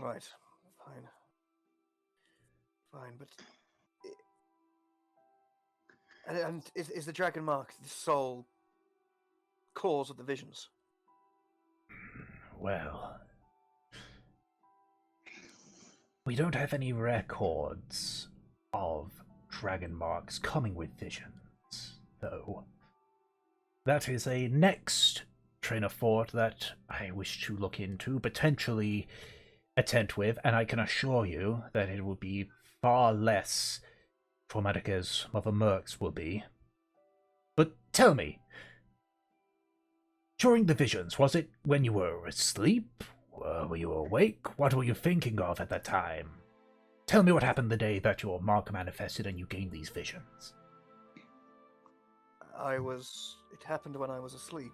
Right, fine. Fine, but... And is the dragon mark the sole cause of the visions? Well, we don't have any records of dragon marks coming with visions, though. That is a next train of thought that I wish to look into, potentially attempt with, and I can assure you that it will be far less traumatic as Mother Mercs will be. But tell me, during the visions, was it when you were asleep? Were you awake? What were you thinking of at that time? Tell me what happened the day that your mark manifested and you gained these visions. It happened when I was asleep.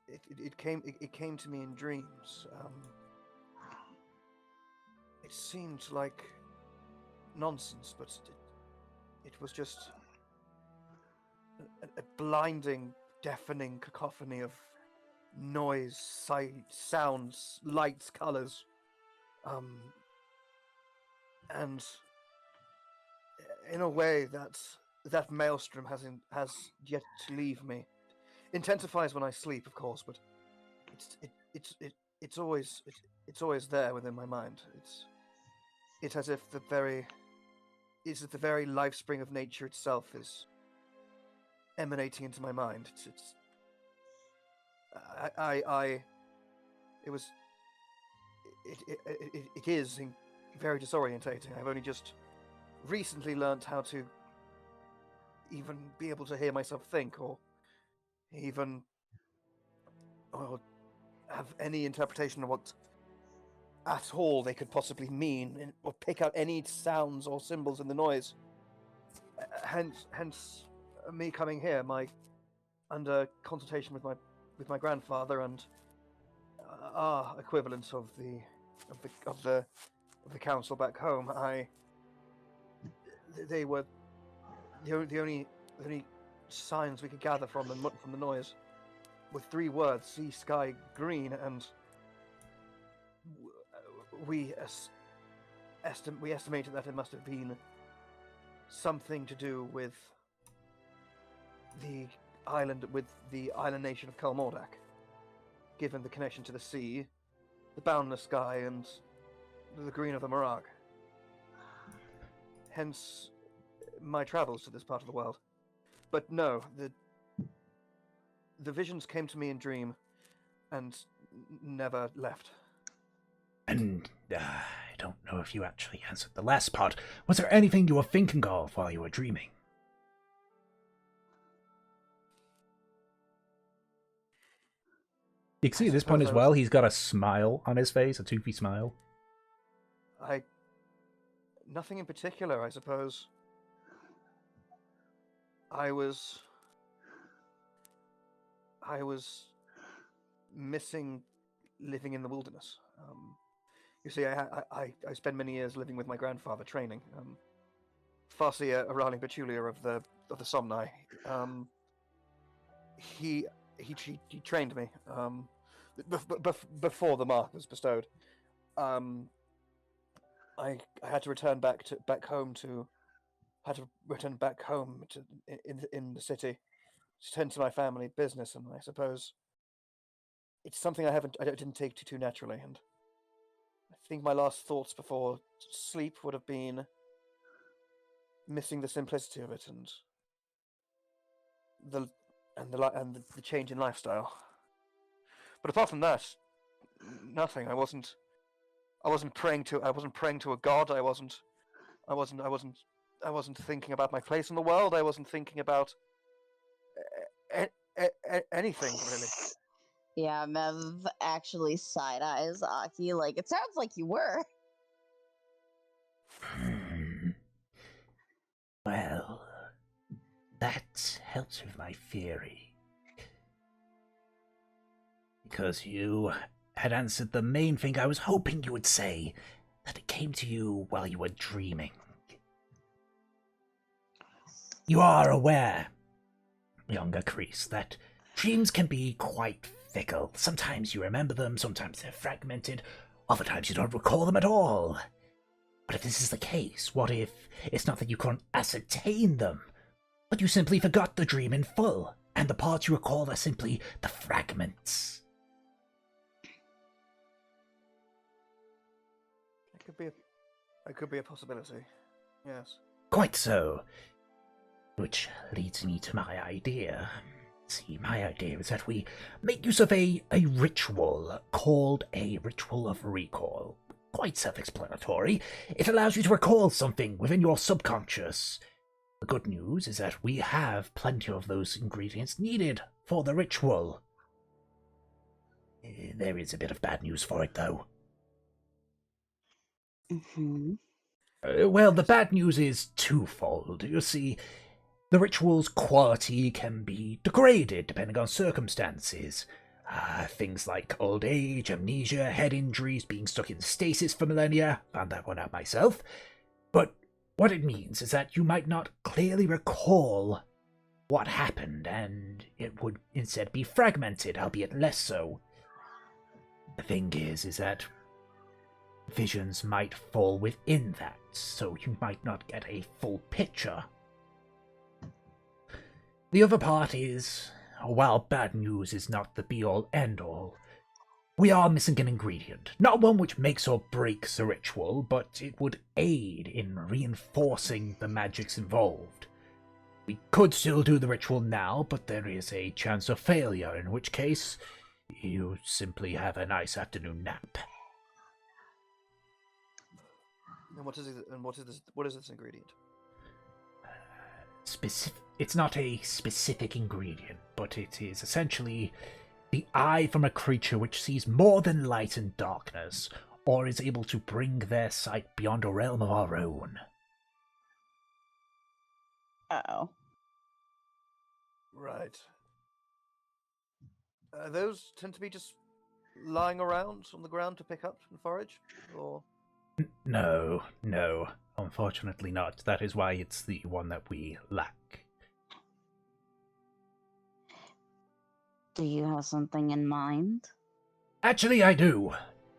It came to me in dreams. It seemed like nonsense, but it was just a blinding, deafening cacophony of noise, sight, sounds, lights, colors. And in a way that maelstrom has yet to leave me. Intensifies when I sleep, of course, but it's always there within my mind. It's as if the very life spring of nature itself is emanating into my mind. It is very disorientating. I've only just recently learnt how to even be able to hear myself think, or have any interpretation of what at all they could possibly mean, or pick out any sounds or symbols in the noise. Hence, me coming here, under consultation with my grandfather and our equivalent of the council back home. They were the only signs we could gather from the noise were 3 words: sea, sky, green, and we estimated that it must have been something to do with the island nation of Karmora, given the connection to the sea, the boundless sky, and the green of the Mirage. Hence, my travels to this part of the world. But no, the visions came to me in dream, and never left. And I don't know if you actually answered the last part. Was there anything you were thinking of while you were dreaming? You can see at this point as well, he's got a smile on his face, a toothy smile. Nothing in particular, I suppose. I was missing living in the wilderness. You see, I spent many years living with my grandfather, training. Farsia Arani Petulia of the Somni. He trained me before the mark was bestowed. I had to return back home in the city to tend to my family business, and I suppose it's something I didn't take too naturally, and I think my last thoughts before sleep would have been missing the simplicity of it and the change in lifestyle. But apart from that, nothing. I wasn't praying to a god. I wasn't thinking about my place in the world. I wasn't thinking about anything really. Yeah, Mev actually side eyes Aki. Like, it sounds like you were. Well, that helps with my theory. Because you had answered the main thing I was hoping you would say, that it came to you while you were dreaming. You are aware, younger Kreese, that dreams can be quite fickle. Sometimes you remember them, sometimes they're fragmented, other times you don't recall them at all. But if this is the case, what if it's not that you couldn't ascertain them, but you simply forgot the dream in full, and the parts you recall are simply the fragments? It could be a possibility. Yes. Quite so. Which leads me to my idea. See, my idea is that we make use of a ritual called a Ritual of Recall. Quite self-explanatory. It allows you to recall something within your subconscious. The good news is that we have plenty of those ingredients needed for the ritual. There is a bit of bad news for it, though. Mm-hmm. Well, the bad news is twofold. You see, the ritual's quality can be degraded depending on circumstances. Things like old age, amnesia, head injuries, being stuck in stasis for millennia. Found that one out myself. But what it means is that you might not clearly recall what happened, and it would instead be fragmented, albeit less so. The thing is that visions might fall within that, so you might not get a full picture. The other part is, while bad news is not the be-all, end-all, we are missing an ingredient. Not one which makes or breaks the ritual, but it would aid in reinforcing the magics involved. We could still do the ritual now, but there is a chance of failure, in which case you simply have a nice afternoon nap. And what is this ingredient? It's not a specific ingredient, but it is essentially the eye from a creature which sees more than light and darkness, or is able to bring their sight beyond a realm of our own. Uh-oh. Right. Those tend to be just lying around on the ground to pick up and forage, or? No, unfortunately not. That is why it's the one that we lack. Do you have something in mind? Actually, I do.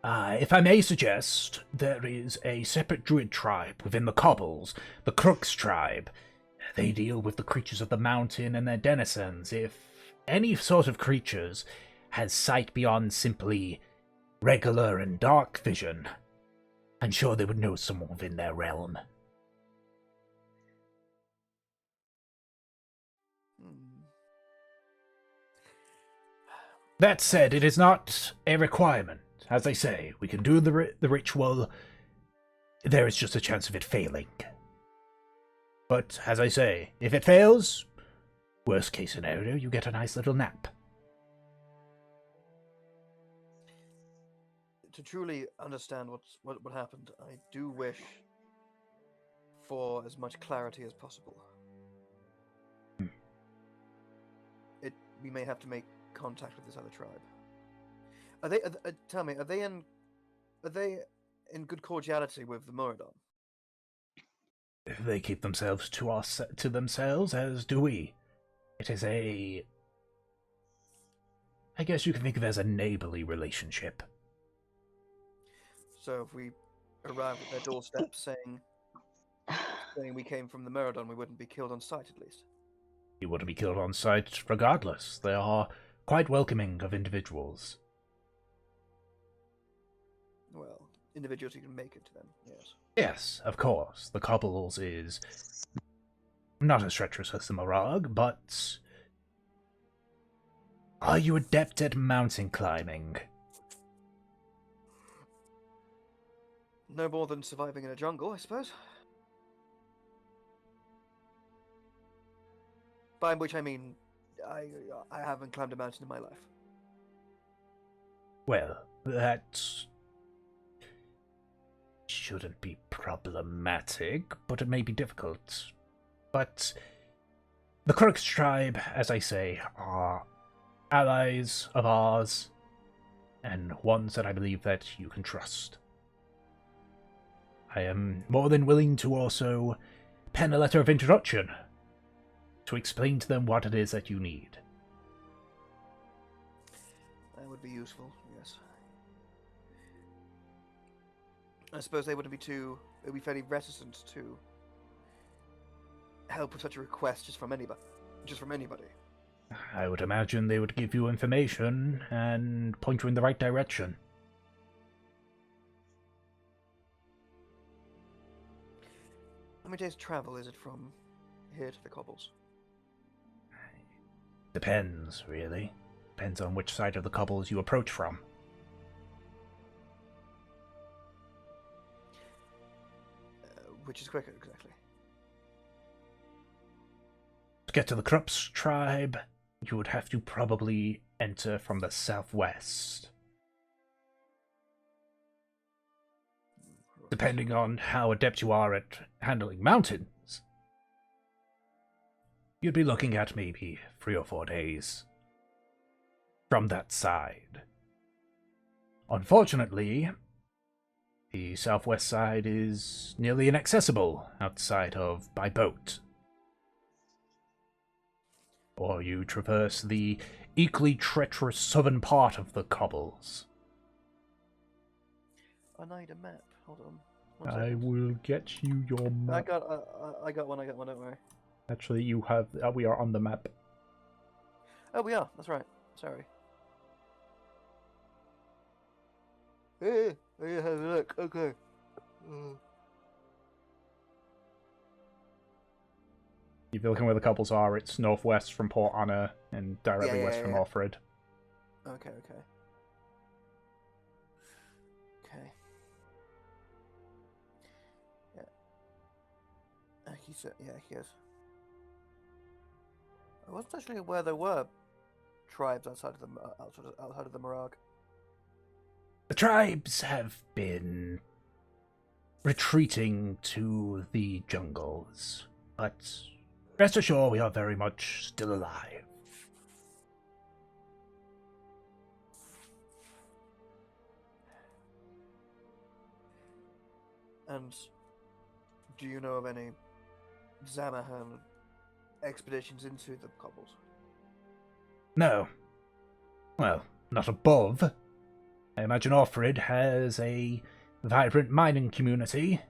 If I may suggest, there is a separate druid tribe within the Cobbles, the Crooks tribe. They deal with the creatures of the mountain and their denizens. If any sort of creatures has sight beyond simply regular and dark vision, I'm sure they would know someone within their realm. That said, it is not a requirement. As I say, we can do the ritual. There is just a chance of it failing. But, as I say, if it fails, worst case scenario, you get a nice little nap. To truly understand what happened, I do wish for as much clarity as possible. We may have to make contact with this other tribe. Tell me, are they in good cordiality with the Moradon? They keep themselves to themselves, as do we. It is I guess you can think of it as a neighborly relationship. So if we arrive at their doorstep saying we came from the Moradon, we wouldn't be killed on sight, at least. You wouldn't be killed on sight regardless. They are quite welcoming of individuals. Well, individuals who can make it to them, yes. Yes, of course. The Cobbles is not as treacherous as the Morag, but... Are you adept at mountain climbing? No more than surviving in a jungle, I suppose. By which I mean, I haven't climbed a mountain in my life. Well, that shouldn't be problematic, but it may be difficult. But the Crooks tribe, as I say, are allies of ours, and ones that I believe that you can trust. I am more than willing to also pen a letter of introduction to explain to them what it is that you need. That would be useful, yes. I suppose they wouldn't be fairly reticent to help with such a request just from anybody. I would imagine they would give you information and point you in the right direction. How many days travel is it from here to the Cobbles? Depends, really. Depends on which side of the Cobbles you approach from. Which is quicker, exactly? To get to the Krups tribe, you would have to probably enter from the southwest. Depending on how adept you are at handling mountains, you'd be looking at maybe 3 or 4 days from that side. Unfortunately, the southwest side is nearly inaccessible outside of by boat. Or you traverse the equally treacherous southern part of the Cobbles. I need a map. Hold on. I will get you your map. I got one. Don't worry. Actually, you have. We are on the map. Oh, we are. That's right. Sorry. Hey, have a look. Okay. If you're looking where the Cobbles are, it's northwest from Port Anna and directly west from Alfred. Okay. He said, he is. I wasn't actually aware there were tribes outside of the Morag. The tribes have been retreating to the jungles, but rest assured we are very much still alive. And do you know of any Zamahan expeditions into the Cobbles? No. Well, not above. I imagine Offred has a vibrant mining community.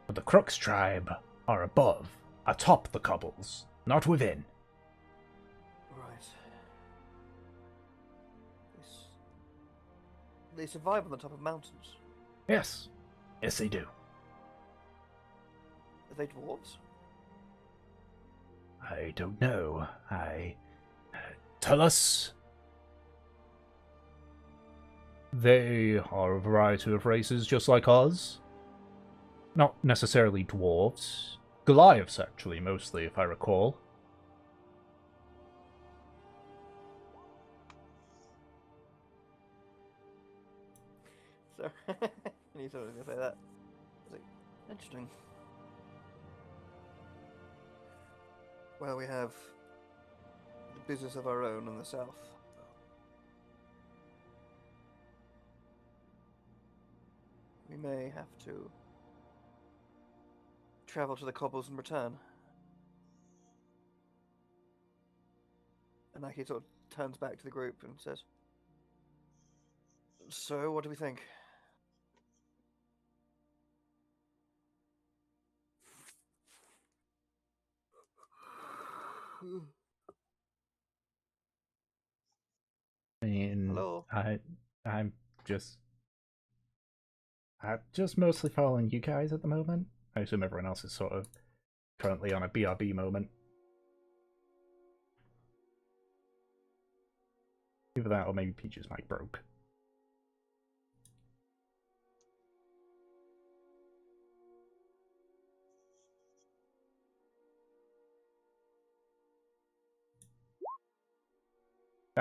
But the Crux tribe are above, atop the cobbles, not within. Right. They survive on the top of mountains. Yes. Yes, they do. Are they dwarves? I don't know. Tell us. They are a variety of races just like us. Not necessarily dwarves. Goliaths, actually, mostly, if I recall. So, I knew someone was going to say that. I was like, interesting. Well, we have the business of our own in the south. We may have to travel to the cobbles and return. And Aki sort of turns back to the group and says, "So, what do we think?" I mean, Hello? I'm just... I'm just mostly following you guys at the moment. I assume everyone else is sort of currently on a BRB moment. Either that or maybe Peach's mic broke.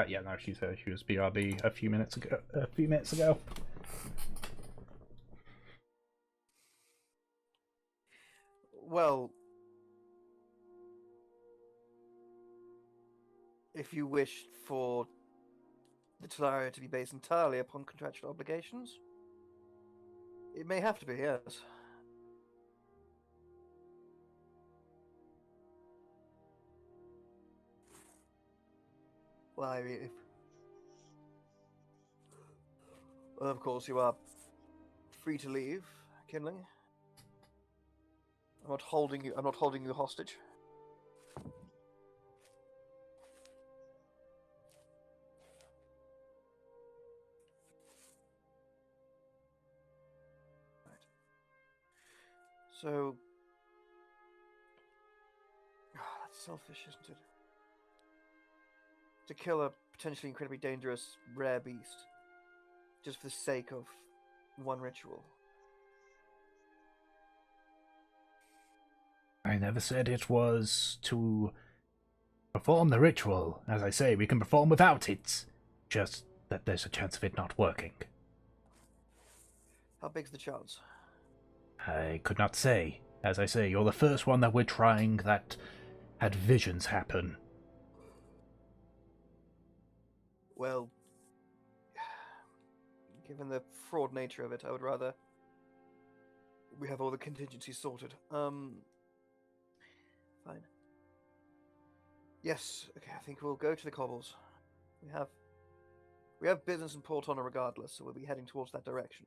Yeah, no, she said she was BRB a few minutes ago. Well, if you wish for the Talaria to be based entirely upon contractual obligations, it may have to be, yes. Well, I mean, well, of course, you are free to leave, Kinling. I'm not holding you. I'm not holding you hostage. Right. So, that's selfish, isn't it? To kill a potentially incredibly dangerous, rare beast, just for the sake of one ritual. I never said it was to perform the ritual. As I say, we can perform without it. Just that there's a chance of it not working. How big's the chance? I could not say. As I say, you're the first one that we're trying that had visions happen. Well, given the fraud nature of it, I would rather we have all the contingencies sorted. Fine. Yes, okay, I think we'll go to the cobbles. We have business in Port Honor regardless, so we'll be heading towards that direction.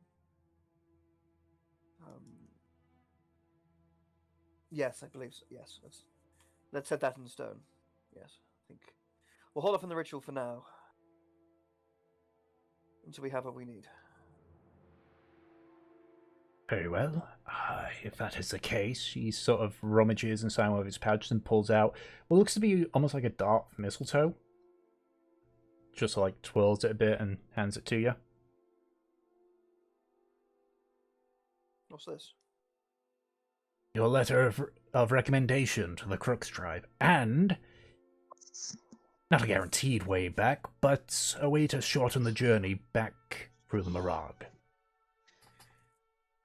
Yes, I believe so. Yes, let's set that in stone. Yes, I think we'll hold off on the ritual for now until we have what we need. Very well. If that is the case, He sort of rummages inside one of his pouches and pulls out what looks to be almost like a dark mistletoe. Just like twirls it a bit and hands it to you. What's this? your letter of recommendation to the Crux tribe, and not a guaranteed way back, but a way to shorten the journey back through the Mirage.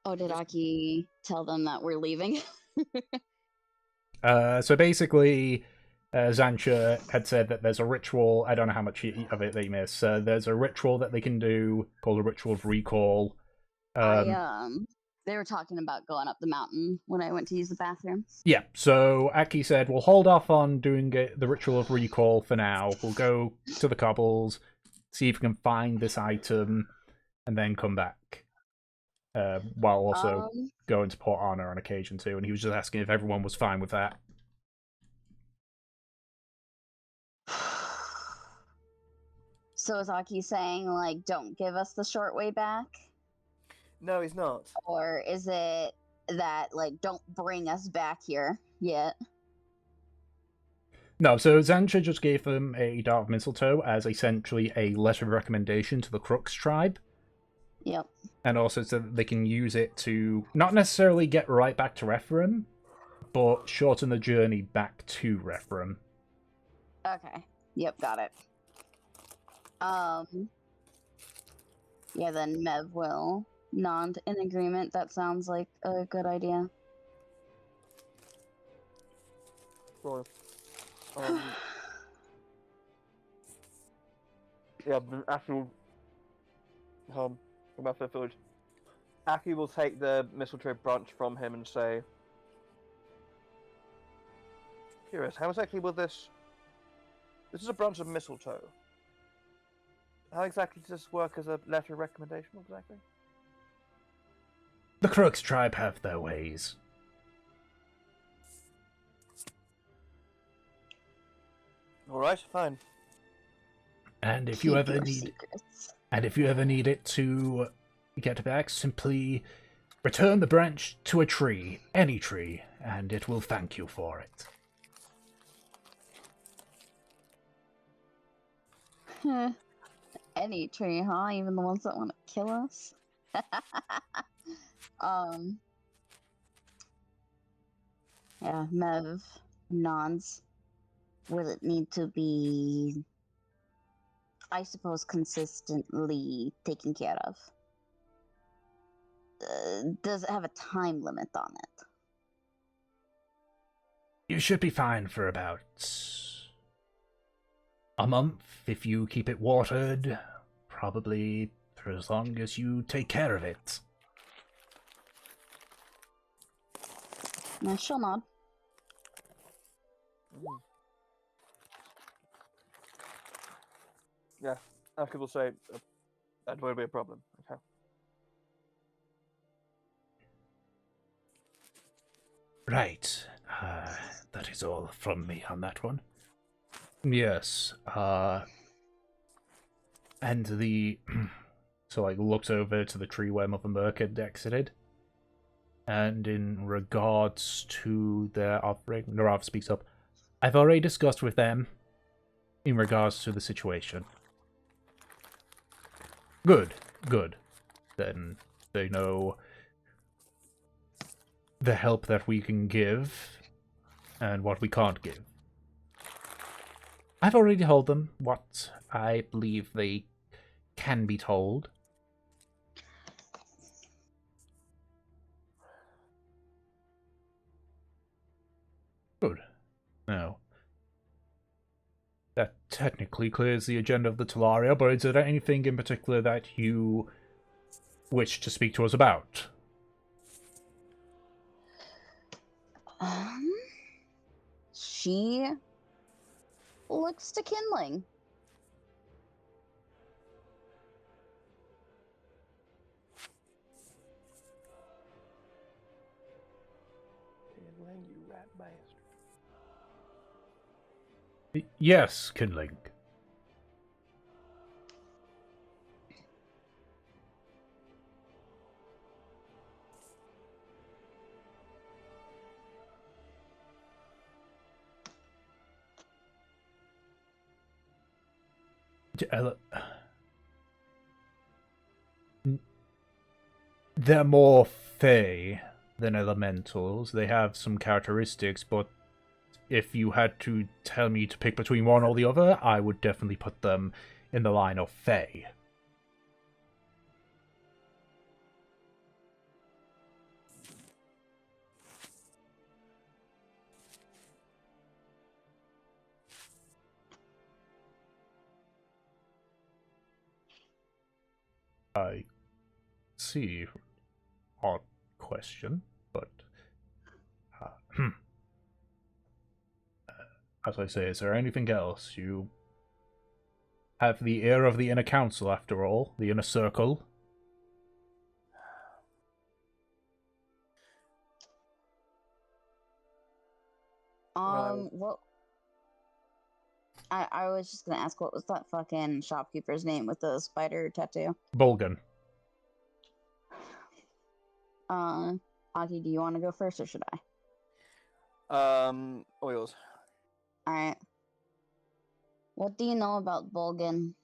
Oh, did Aki tell them that we're leaving? So basically, Zancha had said that there's a ritual. I don't know how much of it they miss. There's a ritual that they can do called a ritual of recall. I They were talking about going up the mountain when I went to use the bathroom. Yeah, so Aki said, we'll hold off on doing the ritual of recall for now. We'll go to the cobbles, see if we can find this item, and then come back. While also going to Port Arna on occasion too, and he was just asking if everyone was fine with that. So is Aki saying, like, don't give us the short way back? No, he's not. Or is it that, like, don't bring us back here yet? No, so Zancha just gave them a dart of mistletoe as essentially a letter of recommendation to the Crux tribe. Yep. And also so that they can use it to not necessarily get right back to Referum, but shorten the journey back to Referum. Okay. Yep, got it. Yeah, then Mev will nod in agreement. That sounds like a good idea. Well, yeah, Aki will come back to the village. Aki will take the mistletoe branch from him and say, "Curious, how exactly will this? This is a branch of mistletoe. How exactly does this work as a letter of recommendation? Exactly." The Crux tribe have their ways. All right, fine. And if Keep you ever your need, secrets. and if you ever need it to get back, simply return the branch to a tree, any tree, and it will thank you for it. Any tree, huh? Even the ones that want to kill us? Yeah, Mev nods. Will it need to be, I suppose, consistently taken care of? Does it have a time limit on it? You should be fine for about a month if you keep it watered, probably for as long as you take care of it. She'll nod. Yeah, Aki will say that won't be a problem. Okay. Right. That is all from me on that one. Yes, and the... so, like, looks over to the tree where Mother Merc had exited. And in regards to their offering, Narav speaks up. I've already discussed with them in regards to the situation. Good, good. Then they know the help that we can give and what we can't give. I've already told them what I believe they can be told. Good. Now, that technically clears the agenda of the Talaria, but is there anything in particular that you wish to speak to us about? She looks to kindling. Kindling, you rat bastard. Yes, kindling. They're more fey than elementals. They have some characteristics, but if you had to tell me to pick between one or the other, I would definitely put them in the line of fey. I see. Odd question, but as I say, is there anything else? You have the ear of the inner council, after all, the inner circle. What? I was just gonna ask, what was that fucking shopkeeper's name with the spider tattoo? Bolgan. Aki, do you want to go first, or should I? Oils. Alright. What do you know about Bolgan?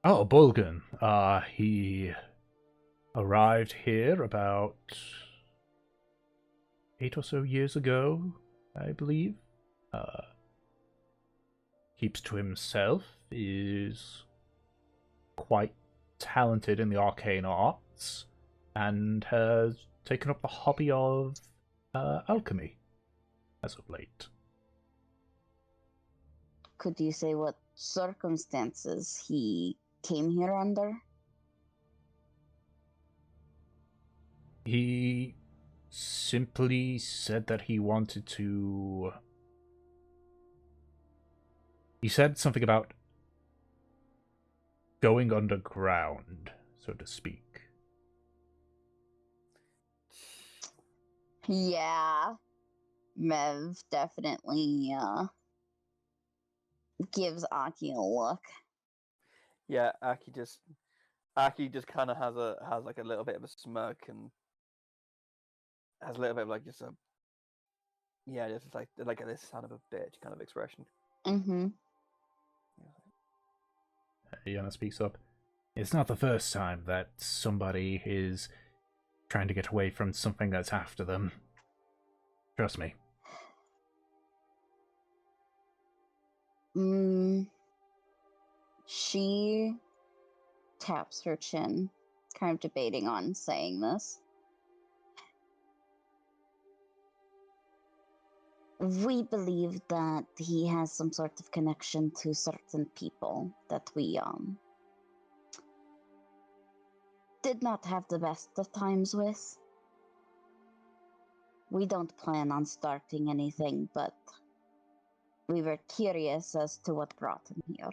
Oh, Bolgan. He arrived here about 8 or so years ago, I believe. Keeps to himself, is quite talented in the arcane arts, and has taken up the hobby of alchemy as of late. Could you say what circumstances he came here under? He simply said that he wanted to... He said something about going underground, so to speak. Yeah. Mev definitely gives Aki a look. Yeah, Aki just kind of has like a little bit of a smirk and has a little bit of like just a just like a this son of a bitch kind of expression. Mm-hmm. Yana speaks up. It's not the first time that somebody is trying to get away from something that's after them. Trust me. She taps her chin, kind of debating on saying this. We believe that he has some sort of connection to certain people that we did not have the best of times with. We don't plan on starting anything, but we were curious as to what brought him here.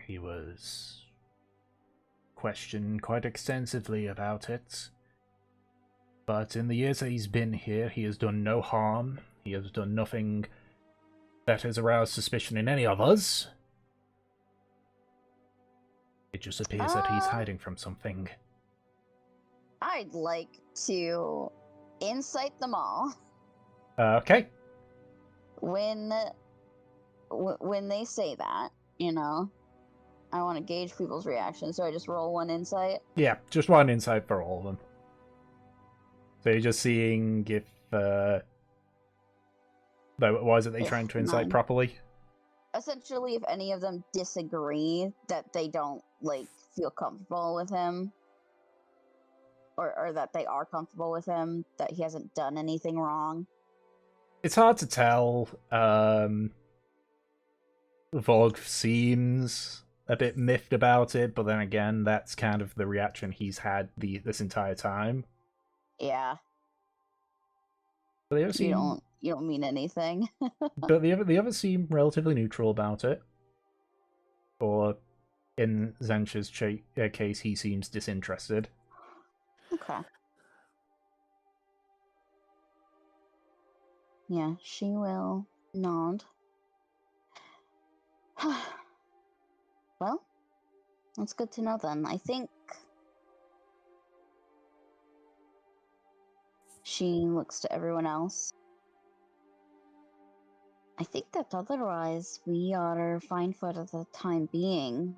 He was questioned quite extensively about it. But in the years that he's been here, he has done no harm. He has done nothing that has aroused suspicion in any of us. It just appears that he's hiding from something. I'd like to insight them all. Okay. When they say that, I want to gauge people's reactions, so I just roll one insight. Yeah, just one insight for all of them. So you're just seeing if, why is it they trying to insight properly? Essentially, if any of them disagree that they don't, feel comfortable with him, or that they are comfortable with him, that he hasn't done anything wrong. It's hard to tell. Vogue seems a bit miffed about it, but then again, that's kind of the reaction he's had this entire time. Yeah. But the other seem... You don't mean anything. But the others seem relatively neutral about it. Or in Zencha's case, he seems disinterested. Okay. Yeah, she will nod. Well, that's good to know then. I think she looks to everyone else. I think that otherwise we are fine for the time being.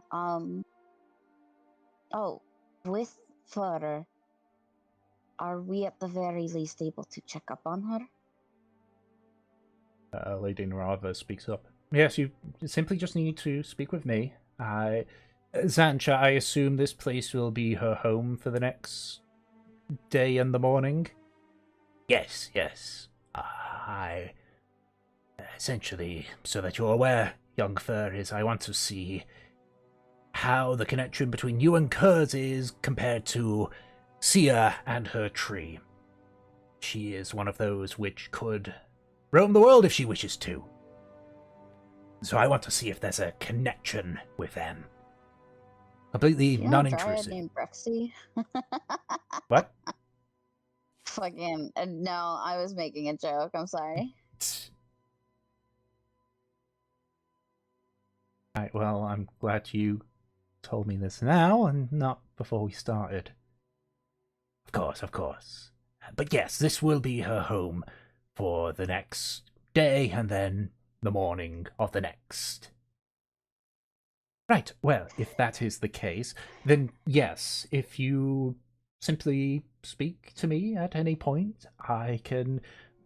With Fur, are we at the very least able to check up on her? Lady Narava speaks up. Yes, you simply just need to speak with me. Zancha, I assume this place will be her home for the next day and the morning? Yes. Essentially, so that you're aware, young Fur, is I want to see how the connection between you and Kurz is compared to Sia and her tree. She is one of those which could roam the world if she wishes to. So I want to see if there's a connection with them. Completely Do you know a dryad non-intrusive. named Brexy? What? Fucking no, I was making a joke. I'm sorry. Right, well, I'm glad you told me this now and not before we started. Of course. But yes, this will be her home for the next day and then the morning of the next. Right, well, if that is the case, then yes, if you simply speak to me at any point, I can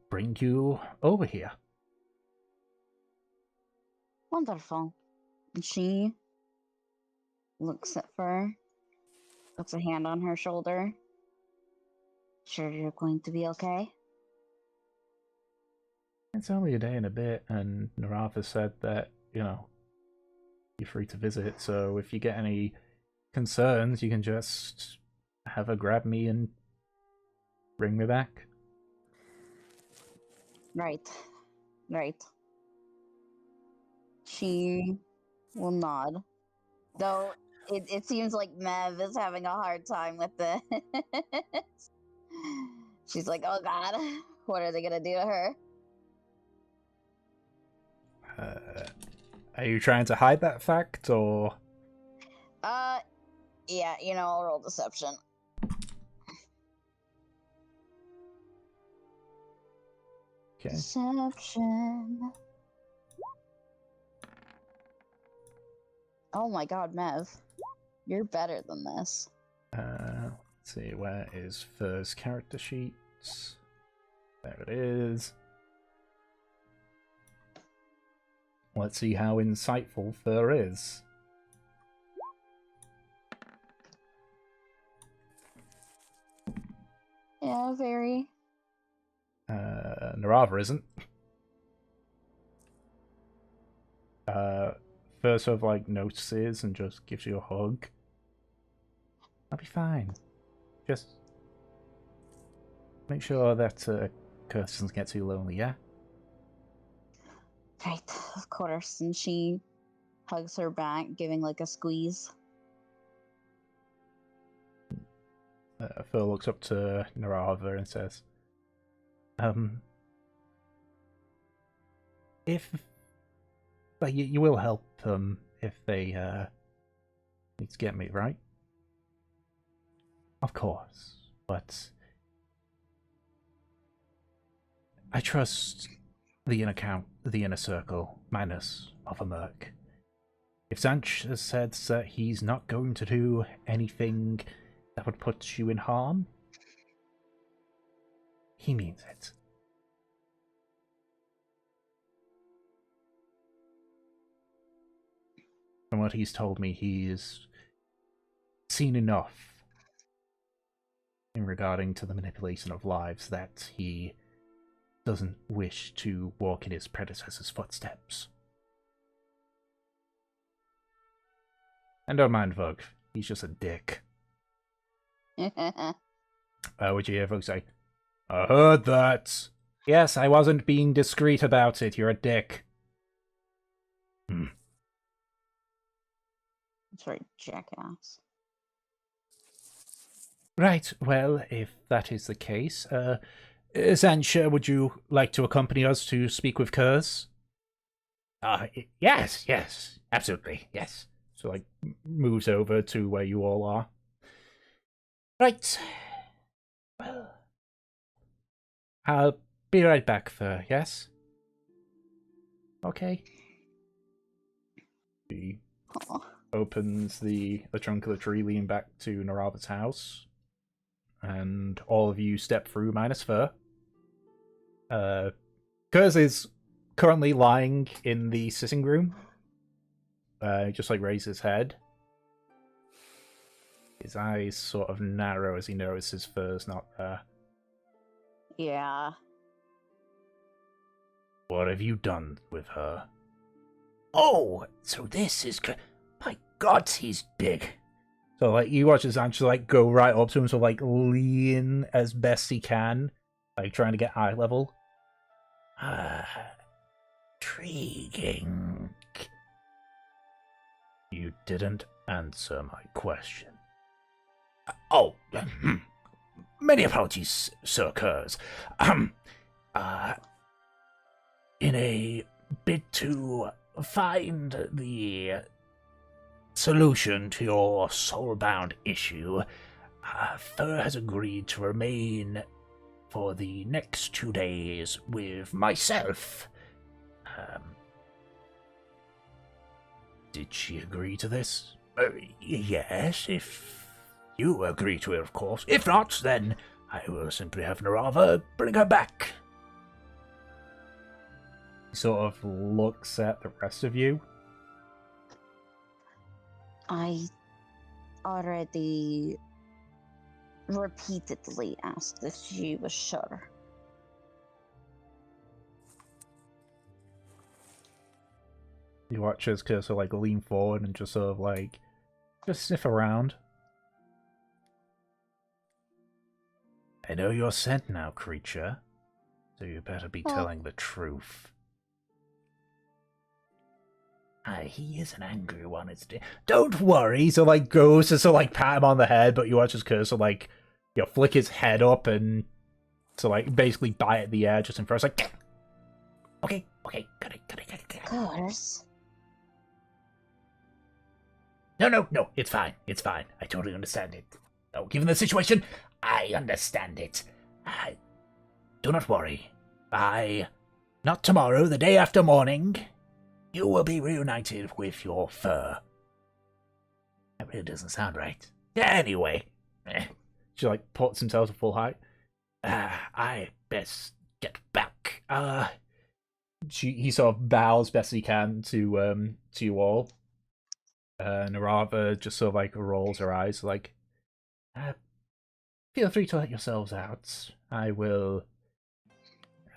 bring you over here. Wonderful. And she looks at Fur, puts a hand on her shoulder. Sure you're going to be okay? It's only a day and a bit, and Narava said that, you're free to visit, so if you get any concerns, you can just have her grab me and bring me back. Right. She will nod. Though it seems like Mev is having a hard time with this. She's like, oh god, what are they gonna do to her? Are you trying to hide that fact, or...? Yeah, I'll roll deception. Okay. Deception. Oh my god, Mev. You're better than this. Let's see, where is Fur's character sheets? There it is. Let's see how insightful Fur is. Yeah, very. Narava isn't. Fur sort of notices and just gives you a hug. I'll be fine. Just make sure that Curse doesn't get too lonely, yeah? Right, of course. And she hugs her back, giving a squeeze. Fur looks up to Narava and says, you will help them if they need to get me, right? Of course, but I trust the inner circle, minus of a merc. If Zanch has said that he's not going to do anything that would put you in harm, he means it. From what he's told me, he's seen enough in regarding to the manipulation of lives that he doesn't wish to walk in his predecessor's footsteps. And don't mind Vogue, he's just a dick. Would you hear Vogue say, I heard that. Yes, I wasn't being discreet about it, you're a dick. That's right, jackass. Right, well, if that is the case, Zancha, would you like to accompany us to speak with Kurz? Yes, absolutely, yes. So, moves over to where you all are. Right. Well, I'll be right back, Fur, yes? Okay. He opens the trunk of the tree leading back to Narava's house. And all of you step through, minus Fur. Kurz is currently lying in the sitting room. Just raises his head. His eyes sort of narrow as he notices Fur's not there. Yeah. What have you done with her? Oh, so this is... My God, he's big. So, like, you watch his just like, go right up to him, so, like, lean as best he can, like, trying to get eye level. Intriguing. You didn't answer my question. Oh, many apologies, Sir Kurz. In a bid to find the solution to your soulbound issue, Fur has agreed to remain for the next 2 days with myself. Did she agree to this? Yes, if you agree to it, of course. If not, then I will simply have Narava bring her back. He sort of looks at the rest of you. I already repeatedly asked if she was sure. You watch his cursor, like, lean forward and just sort of, like, just sniff around. I know you're sent now, creature, so you better be telling the truth. He is an angry one. Don't worry. So, like, goes to sort of, like, pat him on the head, but you watch his cursor, like, you know, flick his head up and so, like, basically bite at the air just in front. It's like, okay, got it. Of course. No, it's fine. I totally understand it. Oh, given the situation, I understand it. Do not worry. Not tomorrow, the day after morning, you will be reunited with your fur. That really doesn't sound right. Anyway. she, like, puts himself to full height. I best get back. He sort of bows best he can to you all. Narava just sort of, like, rolls her eyes, like, feel free to let yourselves out. I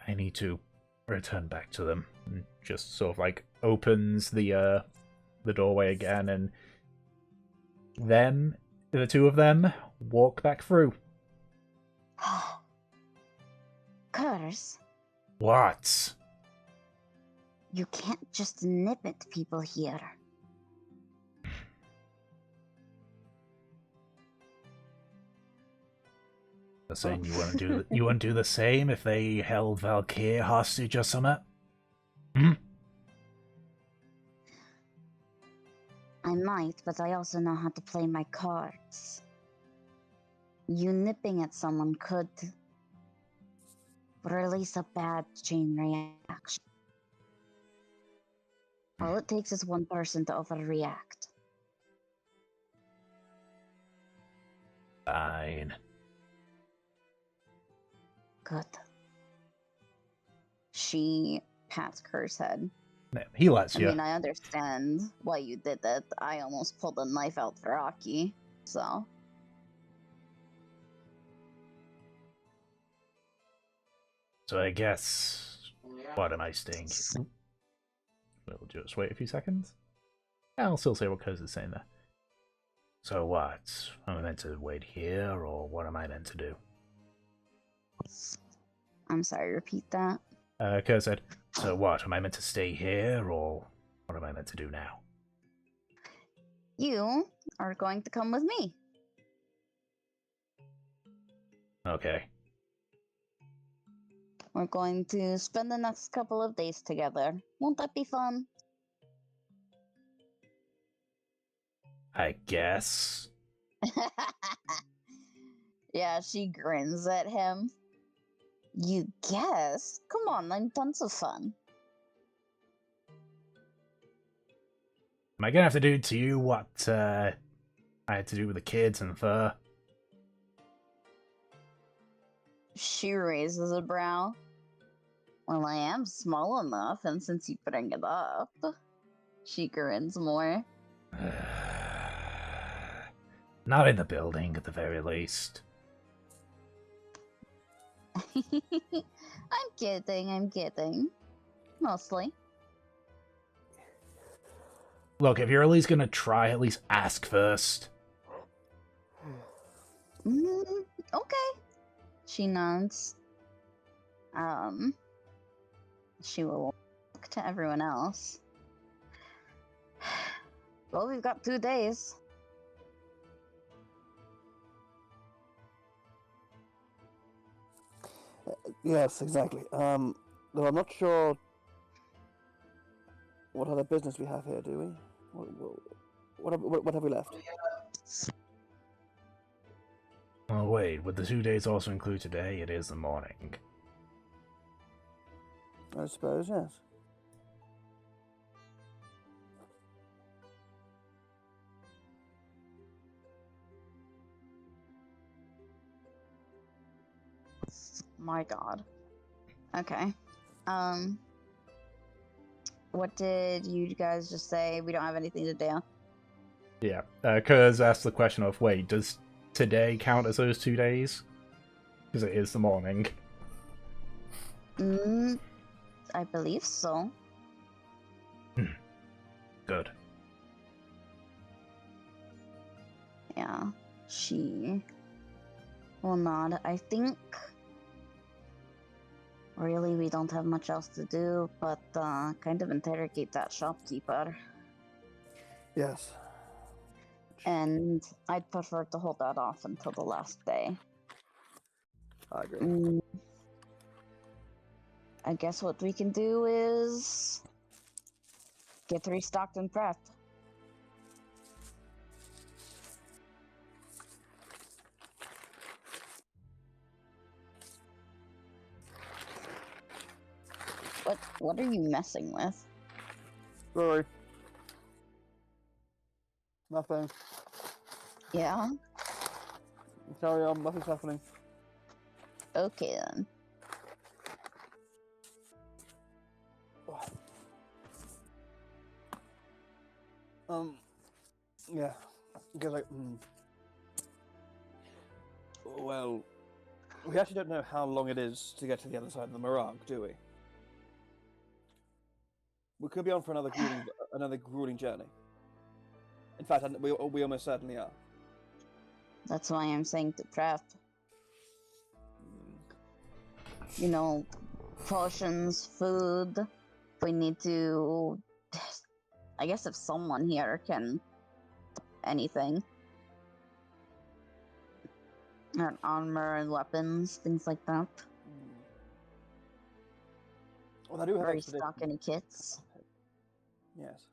need to return back to them. And just sort of, like, opens the doorway again, and the two of them walk back through. Curse. What? You can't just nip at people here. They're saying you wouldn't do the same if they held Valkyr hostage or something? I might, but I also know how to play my cards. You nipping at someone could release a bad chain reaction. All it takes is one person to overreact. Fine. Good. She pats Kerr's head. He lets I you. mean, I understand why you did it. I almost pulled a knife out for Rocky, so. So I guess... What am I saying? We'll just wait a few seconds. I'll still say what Kuz is saying there. So what? Am I meant to wait here, or what am I meant to do? I'm sorry, repeat that. Kuz said, so what? Am I meant to stay here, or what am I meant to do now? You are going to come with me. Okay. We're going to spend the next couple of days together. Won't that be fun? I guess. Yeah, she grins at him. You guess? Come on, I'm tons of fun. Am I gonna have to do to you what I had to do with the kids and fur? She raises a brow. Well, I am small enough, and since you bring it up, she grins more. Not in the building, at the very least. I'm kidding. Mostly. Look, if you're at least gonna try, at least ask first. Okay. She nods. She will look to everyone else. Well, we've got 2 days. Yes, exactly. Though I'm not sure what other business we have here, do we? What have we left? Oh wait, would the 2 days also include today? It is the morning. I suppose, yes. My god. Okay. What did you guys just say? We don't have anything to do. Yeah, Kurz asked the question of, wait, does today count as those 2 days? Because it is the morning. I believe so. Good. Yeah. She will nod. I think really we don't have much else to do but kind of interrogate that shopkeeper. Yes. And I'd prefer to hold that off until the last day. I agree. I guess what we can do is get restocked and prepped. What are you messing with? Sorry. Nothing. Yeah? Carry on, nothing's happening. Okay then. Yeah. Because well, we actually don't know how long it is to get to the other side of the Mirage, do we? We could be on for another grueling journey. In fact, we almost certainly are. That's why I'm saying to prep. You know, potions, food. We need to... I guess if someone here can... anything. And armor and weapons, things like that. Well, I do have Restock any kits. Yes.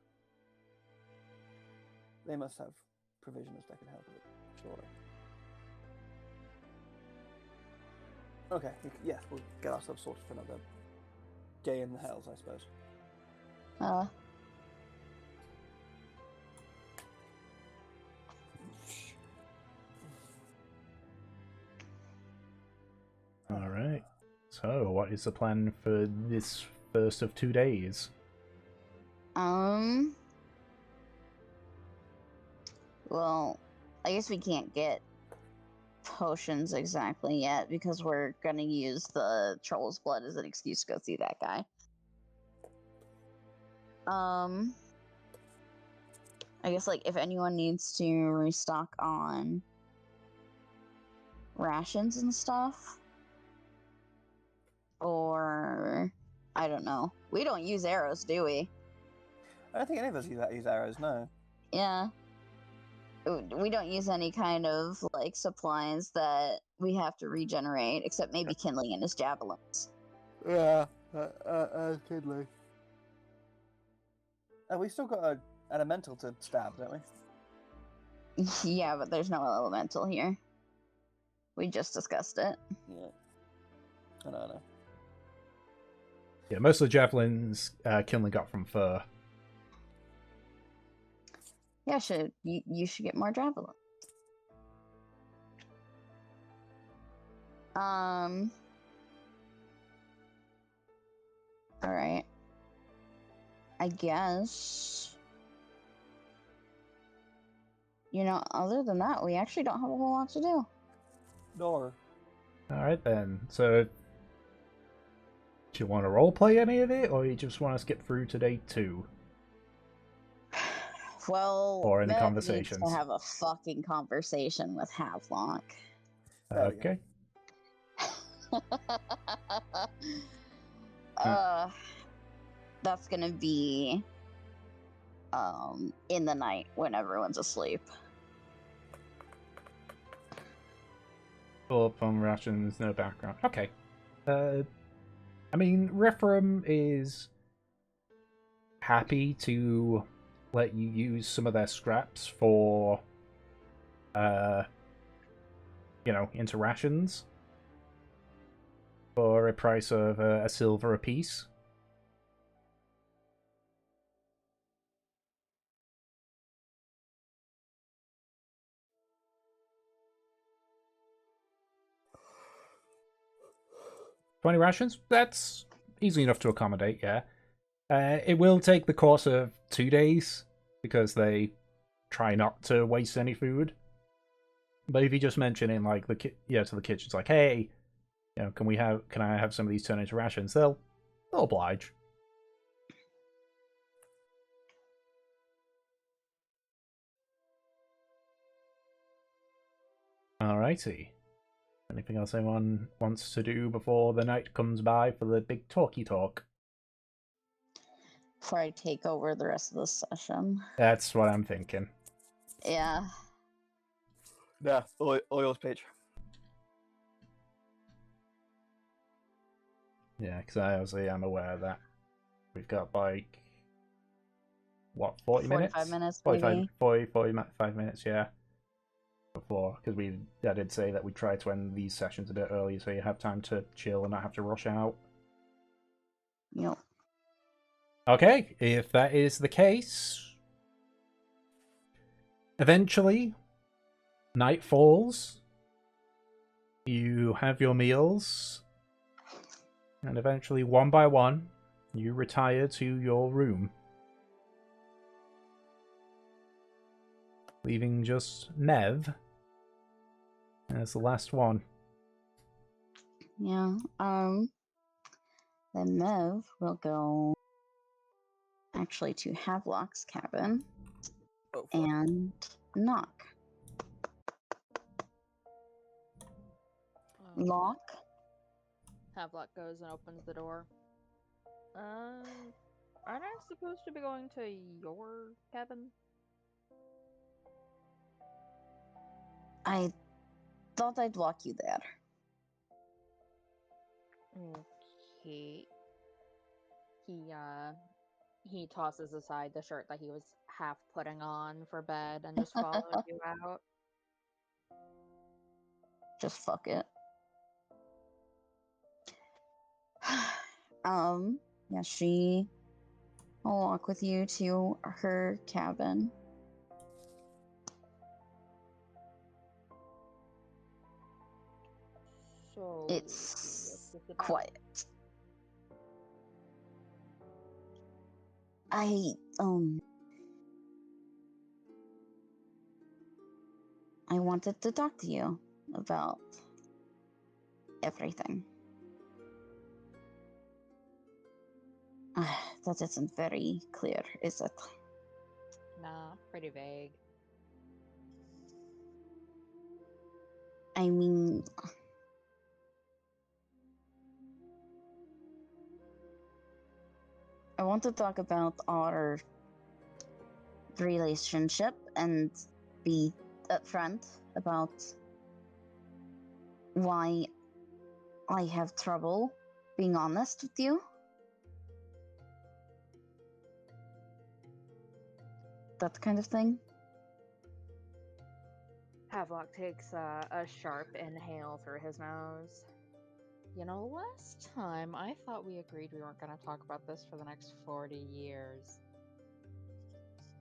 They must have provisions that can help with it, surely. Okay, yes, we'll get ourselves sorted for another day in the hells, I suppose. Alright. So, what is the plan for this first of 2 days? Well, I guess we can't get potions exactly yet because we're gonna use the troll's blood as an excuse to go see that guy. I guess like if anyone needs to restock on rations and stuff, or I don't know. We don't use arrows, do we? I don't think any of us use arrows, no. Yeah. We don't use any kind of like supplies that we have to regenerate, except maybe kindling and his javelins. Yeah, kindling. Oh, we still got an elemental to stab, don't we? Yeah, but there's no elemental here. We just discussed it. Yeah. I know. Yeah, most of the javelins Kinley got from Fur. Yeah, you should get more javelins. Alright. I guess... You know, other than that, we actually don't have a whole lot to do. Nor. Alright then, so... Do you want to roleplay any of it, or you just want to skip through today too? Well, Or any Mev conversations? needs to have a fucking conversation with Havelock. There we go. Okay. uh, that's gonna be in the night when everyone's asleep. Full up on rations, no background. Okay. I mean, Referum is happy to let you use some of their scraps for, into rations for a price of a silver apiece. $20 rations? That's easy enough to accommodate, yeah. It will take the course of 2 days, because they try not to waste any food. But if you just mention in, like, to the kitchen, it's like, hey, can I have some of these turn into rations? They'll oblige. Alrighty. Anything else anyone wants to do before the night comes by for the big talky talk? Before I take over the rest of the session. That's what I'm thinking. Yeah. Yeah, oil's page. Yeah, because I obviously am aware that we've got, like, what, 40 minutes? 45 minutes, 45, maybe. 45 minutes, yeah. Before, because I did say that we try to end these sessions a bit early so you have time to chill and not have to rush out. Yep. Okay, if that is the case, eventually, night falls, you have your meals, and eventually, one by one, you retire to your room, leaving just Nev as the last one. Yeah. Then Mev will go actually to Havelock's cabin Oh, fuck. and knock. Lock. Havelock goes and opens the door. Aren't I supposed to be going to your cabin? I thought I'd walk you there. Okay. He tosses aside the shirt that he was half putting on for bed and just follows you out. Just fuck it. Yeah, she will walk with you to her cabin. So It's what's this about? quiet. I wanted to talk to you about everything. That isn't very clear, is it? Nah, pretty vague. I mean, I want to talk about our relationship and be upfront about why I have trouble being honest with you. That kind of thing. Havelock takes a sharp inhale through his nose. You know, last time I thought we agreed we weren't going to talk about this for the next 40 years.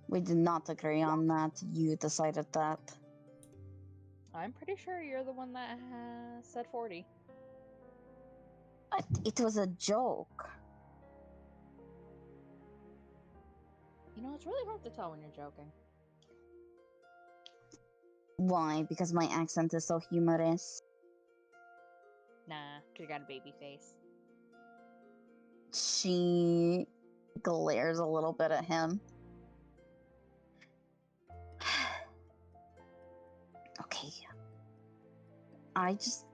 We did not agree on that. You decided that. I'm pretty sure you're the one that said 40. But it was a joke. You know, it's really hard to tell when you're joking. Why? Because my accent is so humorous. Nah, 'cause you got a baby face. She glares a little bit at him. Okay. I just.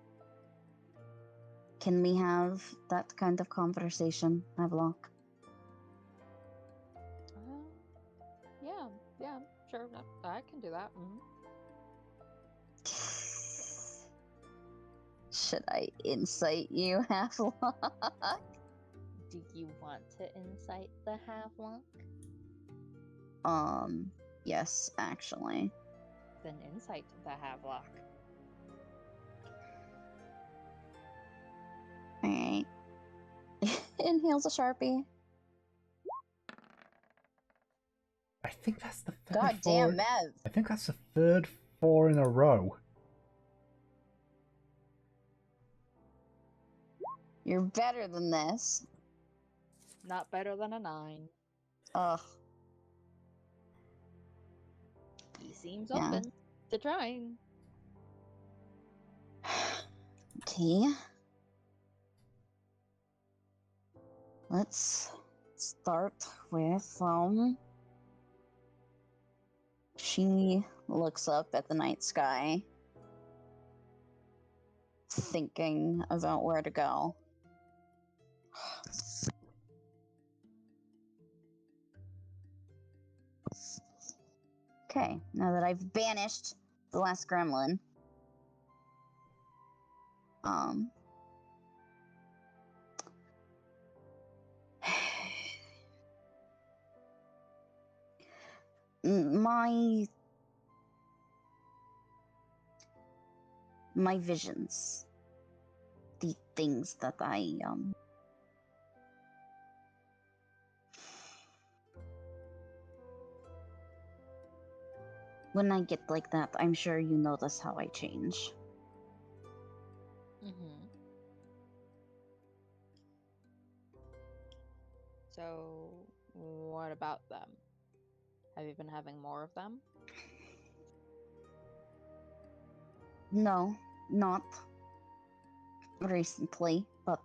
Can we have that kind of conversation, Havelock? Yeah, sure. No, I can do that. Should I incite you, Havelock? Do you want to incite the Havelock? Yes, actually. Then incite the Havelock. Alright. Inhales a Sharpie. I think that's the third God four. damn, Mev. I think that's the third 4 in a row. You're better than this. Not better than a 9. Ugh. He seems Yeah. open to trying. Okay. Let's start with, she looks up at the night sky, thinking about where to go. Okay, now that I've banished the last gremlin, my visions, the things that I when I get like that, I'm sure you notice how I change. So, what about them? Have you been having more of them? No, not recently, but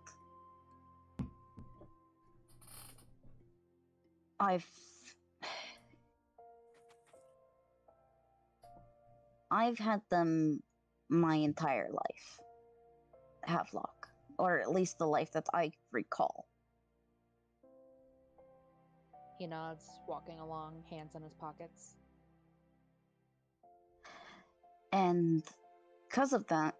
I've had them my entire life. Havelock. Or at least the life that I recall. He nods, walking along, hands in his pockets. And because of that,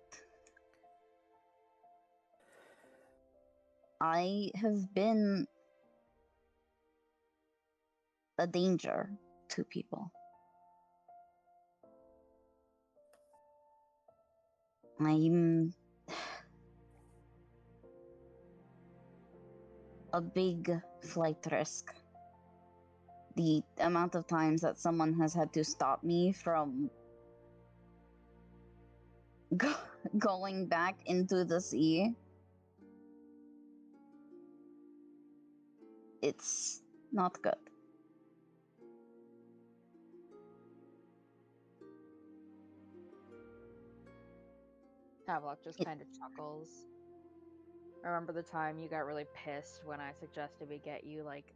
I have been a danger to people. I'm a big flight risk. The amount of times that someone has had to stop me from going back into the sea, it's not good. Havelock just kind of chuckles. Remember the time you got really pissed when I suggested we get you, like,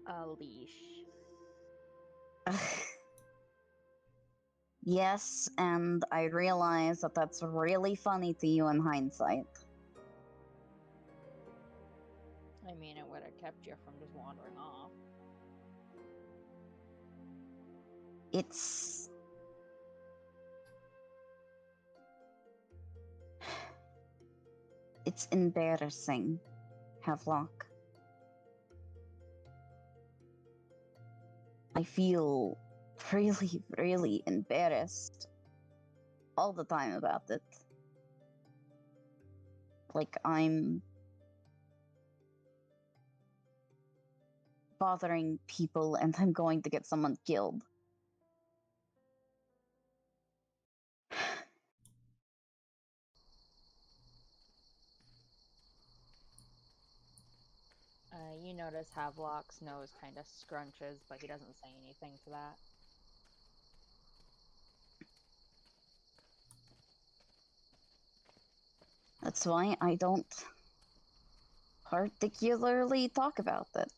a leash? Yes, and I realize that that's really funny to you in hindsight. I mean, it would have kept you from just wandering off. It's embarrassing, Havelock. I feel really, really embarrassed all the time about it. Like I'm bothering people and I'm going to get someone killed. You notice Havelock's nose kind of scrunches, but he doesn't say anything to that. That's why I don't particularly talk about it.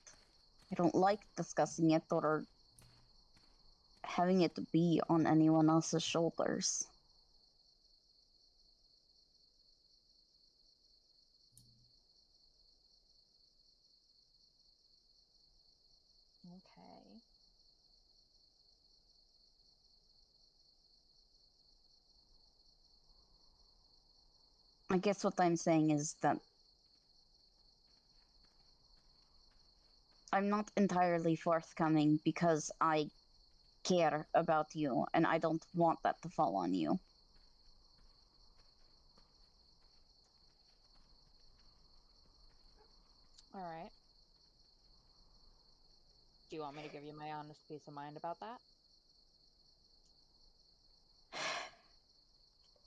I don't like discussing it or having it be on anyone else's shoulders. Okay. I guess what I'm saying is that I'm not entirely forthcoming because I care about you and I don't want that to fall on you. Alright. Do you want me to give you my honest peace of mind about that?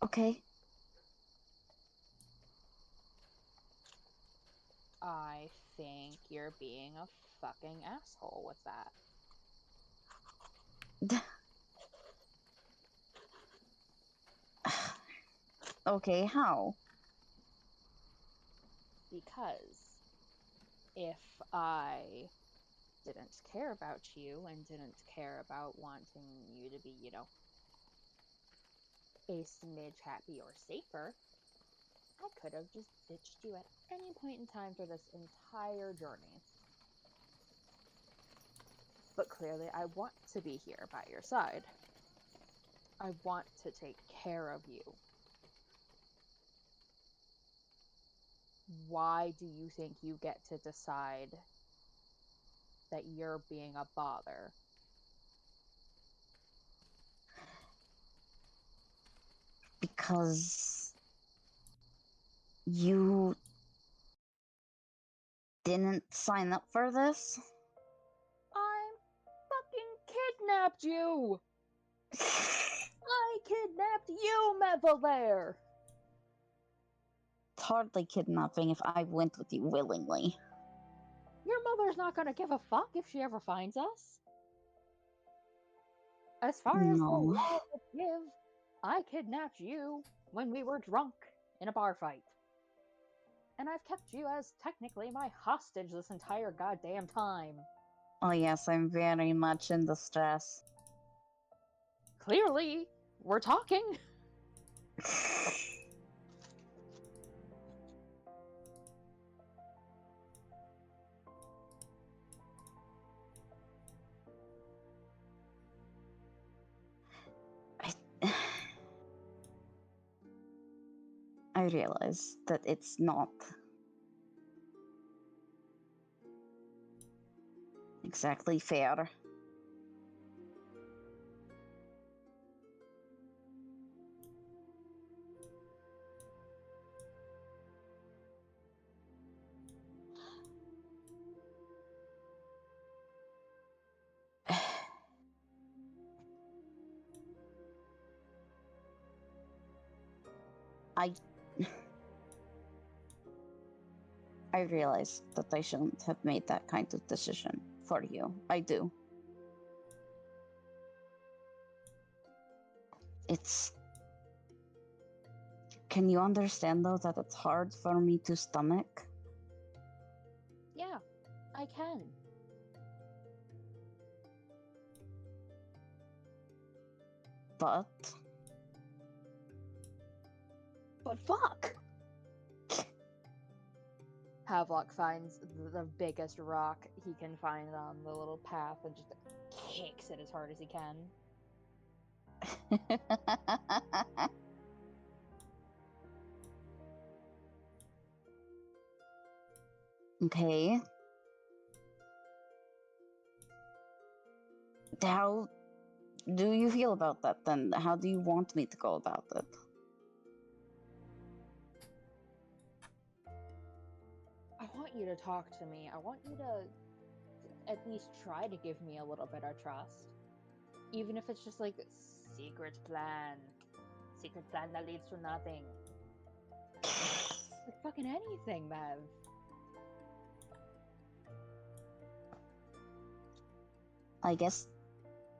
Okay. I think you're being a fucking asshole with that. Okay, how? Because if I didn't care about you and didn't care about wanting you to be, a smidge happy or safer, I could have just ditched you at any point in time for this entire journey. But clearly, I want to be here by your side. I want to take care of you. Why do you think you get to decide that you're being a bother? Because you didn't sign up for this? I fucking kidnapped you! I kidnapped you, Mevelair! It's hardly kidnapping if I went with you willingly. Your mother's not gonna give a fuck if she ever finds us. As far as the No. law would give, I kidnapped you when we were drunk in a bar fight. And I've kept you as technically my hostage this entire goddamn time. Oh yes, I'm very much in distress. Clearly, we're talking. I realize that it's not exactly fair. I realize that I shouldn't have made that kind of decision for you. I do. Can you understand though that it's hard for me to stomach? Yeah, I can. But fuck! Havelock finds the biggest rock he can find on the little path and just kicks it as hard as he can. Okay. How do you feel about that then? How do you want me to go about it? I want you to talk to me. I want you to at least try to give me a little bit of trust. Even if it's just like secret plan. Secret plan that leads to nothing. Like fucking anything, Mev. I guess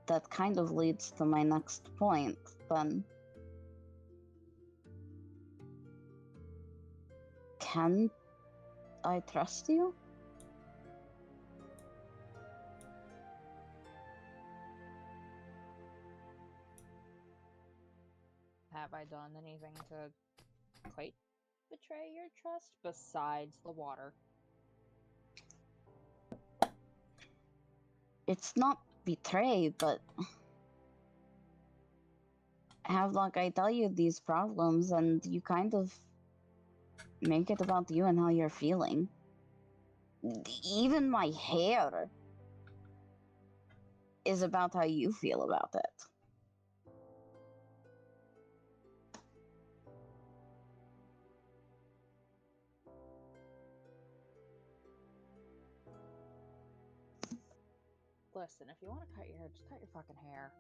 that kind of leads to my next point, then. Can I trust you? have I done anything to quite betray your trust besides the water? It's not betray, but Havelock, I tell you these problems, and you kind of make it about you and how you're feeling. Even my hair is about how you feel about it. Listen, if you want to cut your hair, just cut your fucking hair.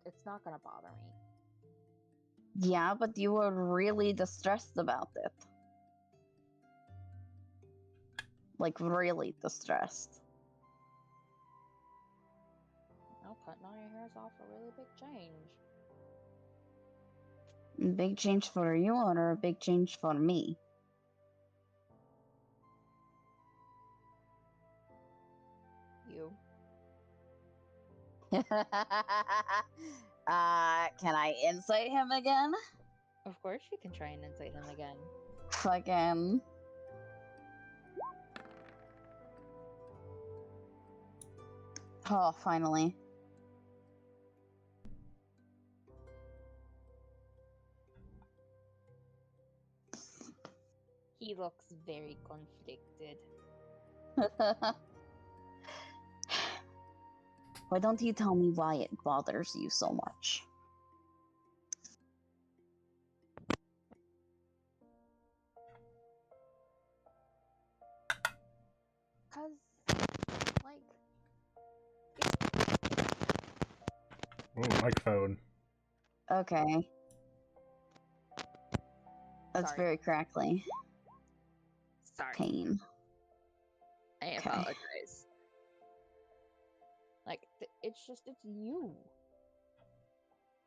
It's not gonna bother me. Yeah, but you were really distressed about it. Like, really distressed. No, cutting all your hair is off a really big change. Big change for you or a big change for me? You. Can I insight him again? Of course you can try and insight him again. Fucking. Oh, finally. He looks very conflicted. Why don't you tell me why it bothers you so much? Cause, like, Ooh, microphone. Okay. That's Sorry. very crackly. sorry, Pain. I Okay. apologize. Like, it's you.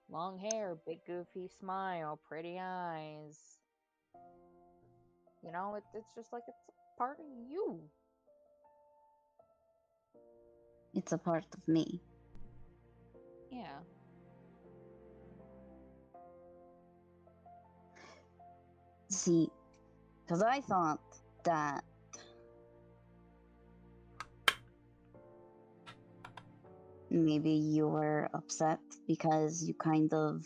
Long hair, big goofy smile, pretty eyes. You know, it's just like it's a part of you. It's a part of me. Yeah. See, because I thought that maybe you were upset because you kind of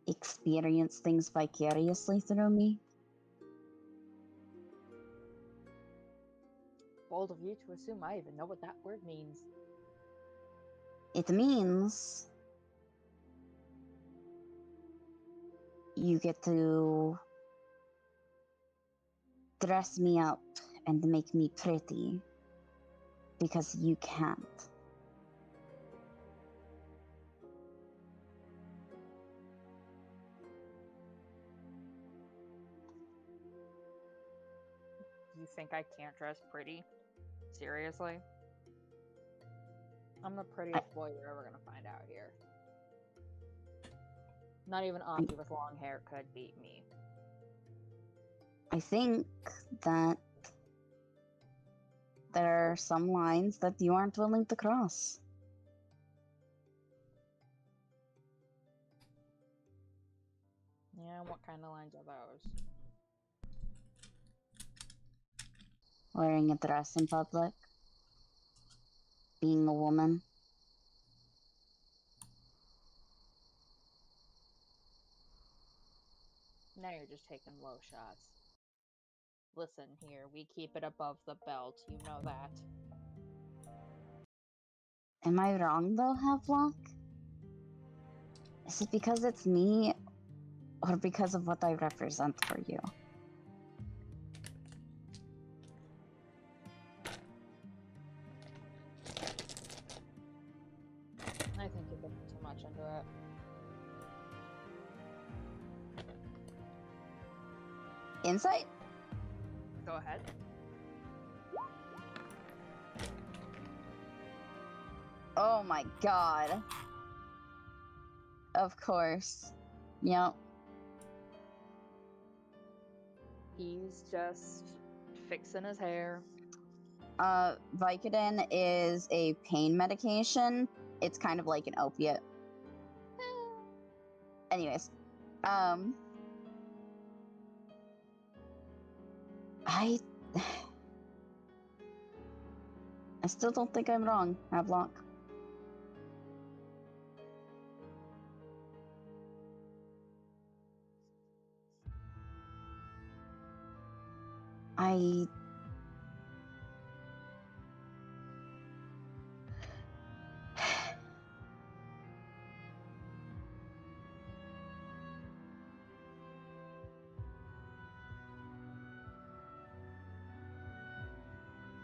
experience things vicariously through me. Bold of you to assume I even know what that word means. It means you get to dress me up and make me pretty because you can't. You think I can't dress pretty? Seriously? I'm the prettiest boy you're ever gonna find out here. Not even Aki with long hair could beat me. I think that there are some lines that you aren't willing to cross. Yeah, what kind of lines are those? Wearing a dress in public. Being a woman. Now you're just taking low shots. Listen here, we keep it above the belt, you know that. Am I wrong though, Havelock? Is it because it's me or because of what I represent for you? I think you're putting too much into it. Insight? Go ahead. Oh my god. Of course. Yep. He's just fixing his hair. Vicodin is a pain medication. It's kind of like an opiate. Anyways, I still don't think I'm wrong, Havelock.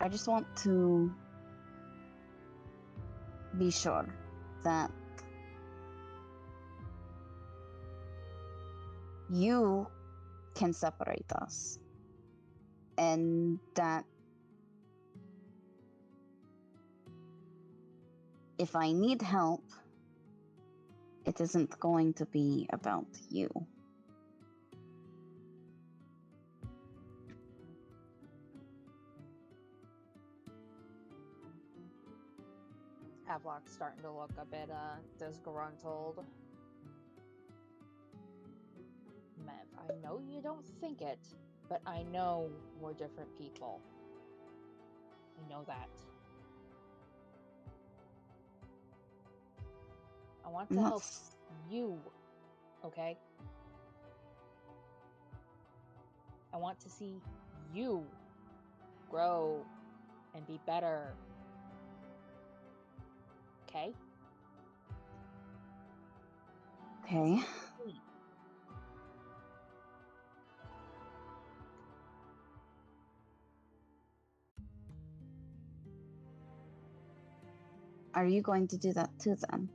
I just want to be sure that you can separate us, and that if I need help, it isn't going to be about you. Havelock's starting to look a bit disgruntled. Mev, I know you don't think it, but I know we're different people. I know that. I want to help you, okay? I want to see you grow and be better. Okay? Okay. Are you going to do that too, then?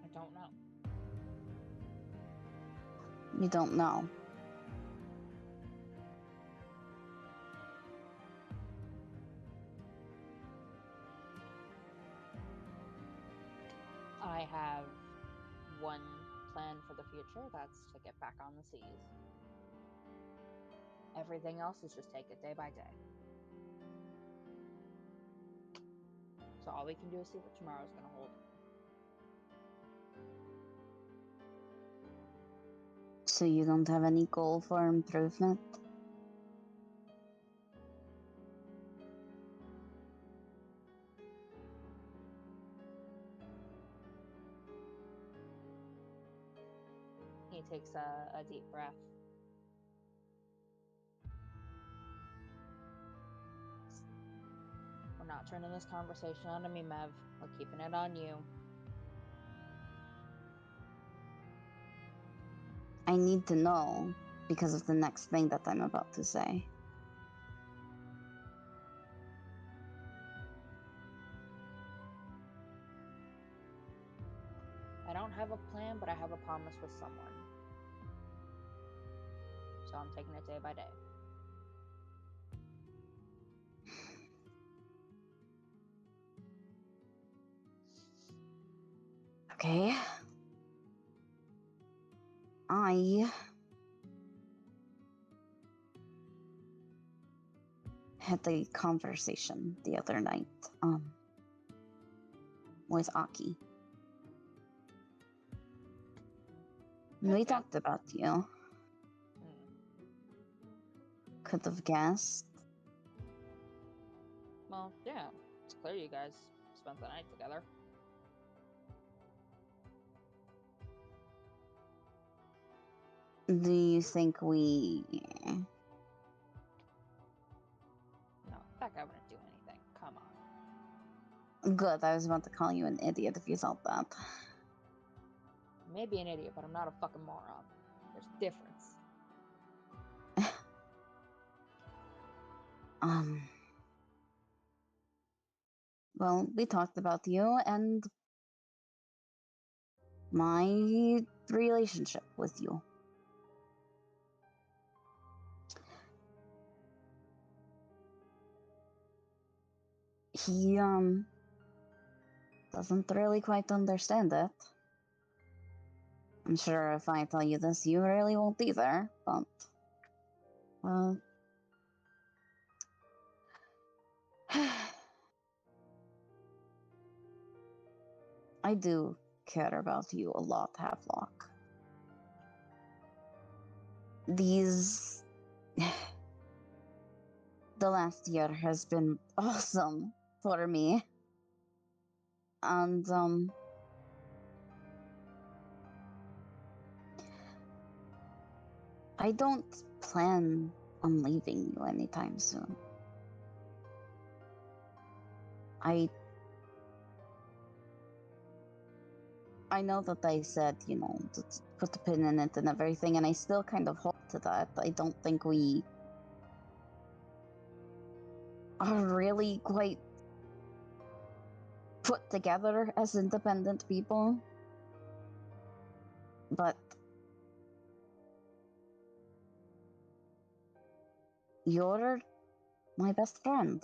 I don't know. You don't know. I have one plan for the future, that's to get back on the seas. Everything else is just take it day by day. So all we can do is see what tomorrow's gonna hold. So you don't have any goal for improvement? He takes a deep breath. We're not turning this conversation on to me, Mev. We're keeping it on you. I need to know because of the next thing that I'm about to say. I don't have a plan, but I have a promise with someone. So I'm taking it day by day. Okay. I had a conversation the other night, with Aki. We talked about you. Could have guessed. Well, yeah. It's clear you guys spent the night together. Do you think we... No, that guy wouldn't do anything. Come on. Good, I was about to call you an idiot if you thought that. Maybe an idiot, but I'm not a fucking moron. There's a difference. Well, we talked about you and my relationship with you. He, doesn't really quite understand it. I'm sure if I tell you this, you really won't either, but... Well... I do care about you a lot, Havelock. These. The last year has been awesome for me. And, I don't plan on leaving you anytime soon. I know that I said, to put the pin in it and everything, and I still kind of hold to that. I don't think we are really quite put together as independent people. But you're my best friend.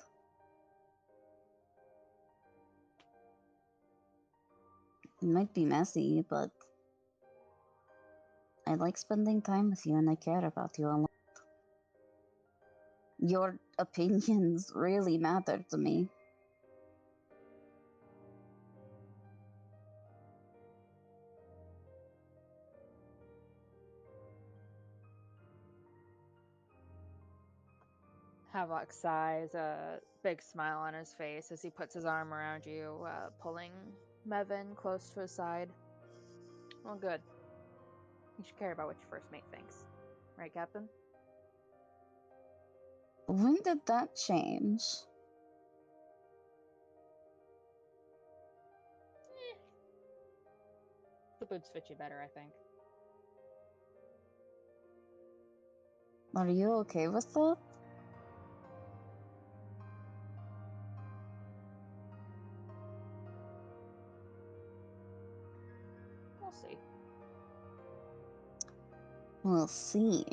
It might be messy, but I like spending time with you and I care about you a lot. Your opinions really matter to me. Havelock sighs, a big smile on his face as he puts his arm around you, pulling Mevin close to his side. Well, good. You should care about what your first mate thinks. Right, Captain? When did that change? The boots fit you better, I think. Are you okay with that? We'll see. We'll see.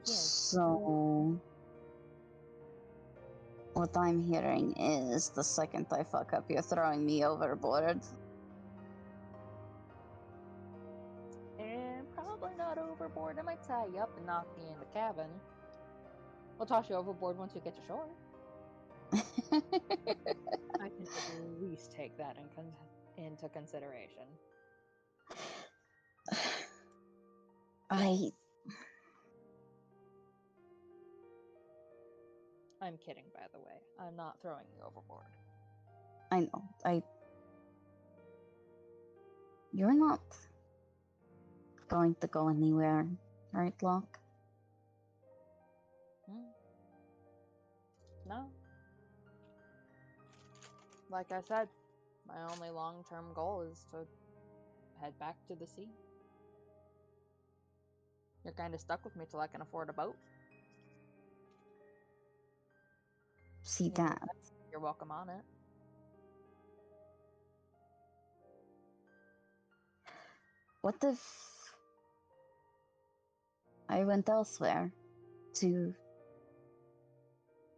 Yes. So, what I'm hearing is the second I fuck up, you're throwing me overboard. And probably not overboard. I might tie you up and knock you in the cabin. We'll toss you overboard once we get to shore. I can at least take that into consideration. I'm kidding, by the way. I'm not throwing you overboard. I know. You're not going to go anywhere, right, Locke? No. Like I said, my only long-term goal is to head back to the sea. You're kind of stuck with me till I can afford a boat. See that? You're welcome on it. What if I went elsewhere to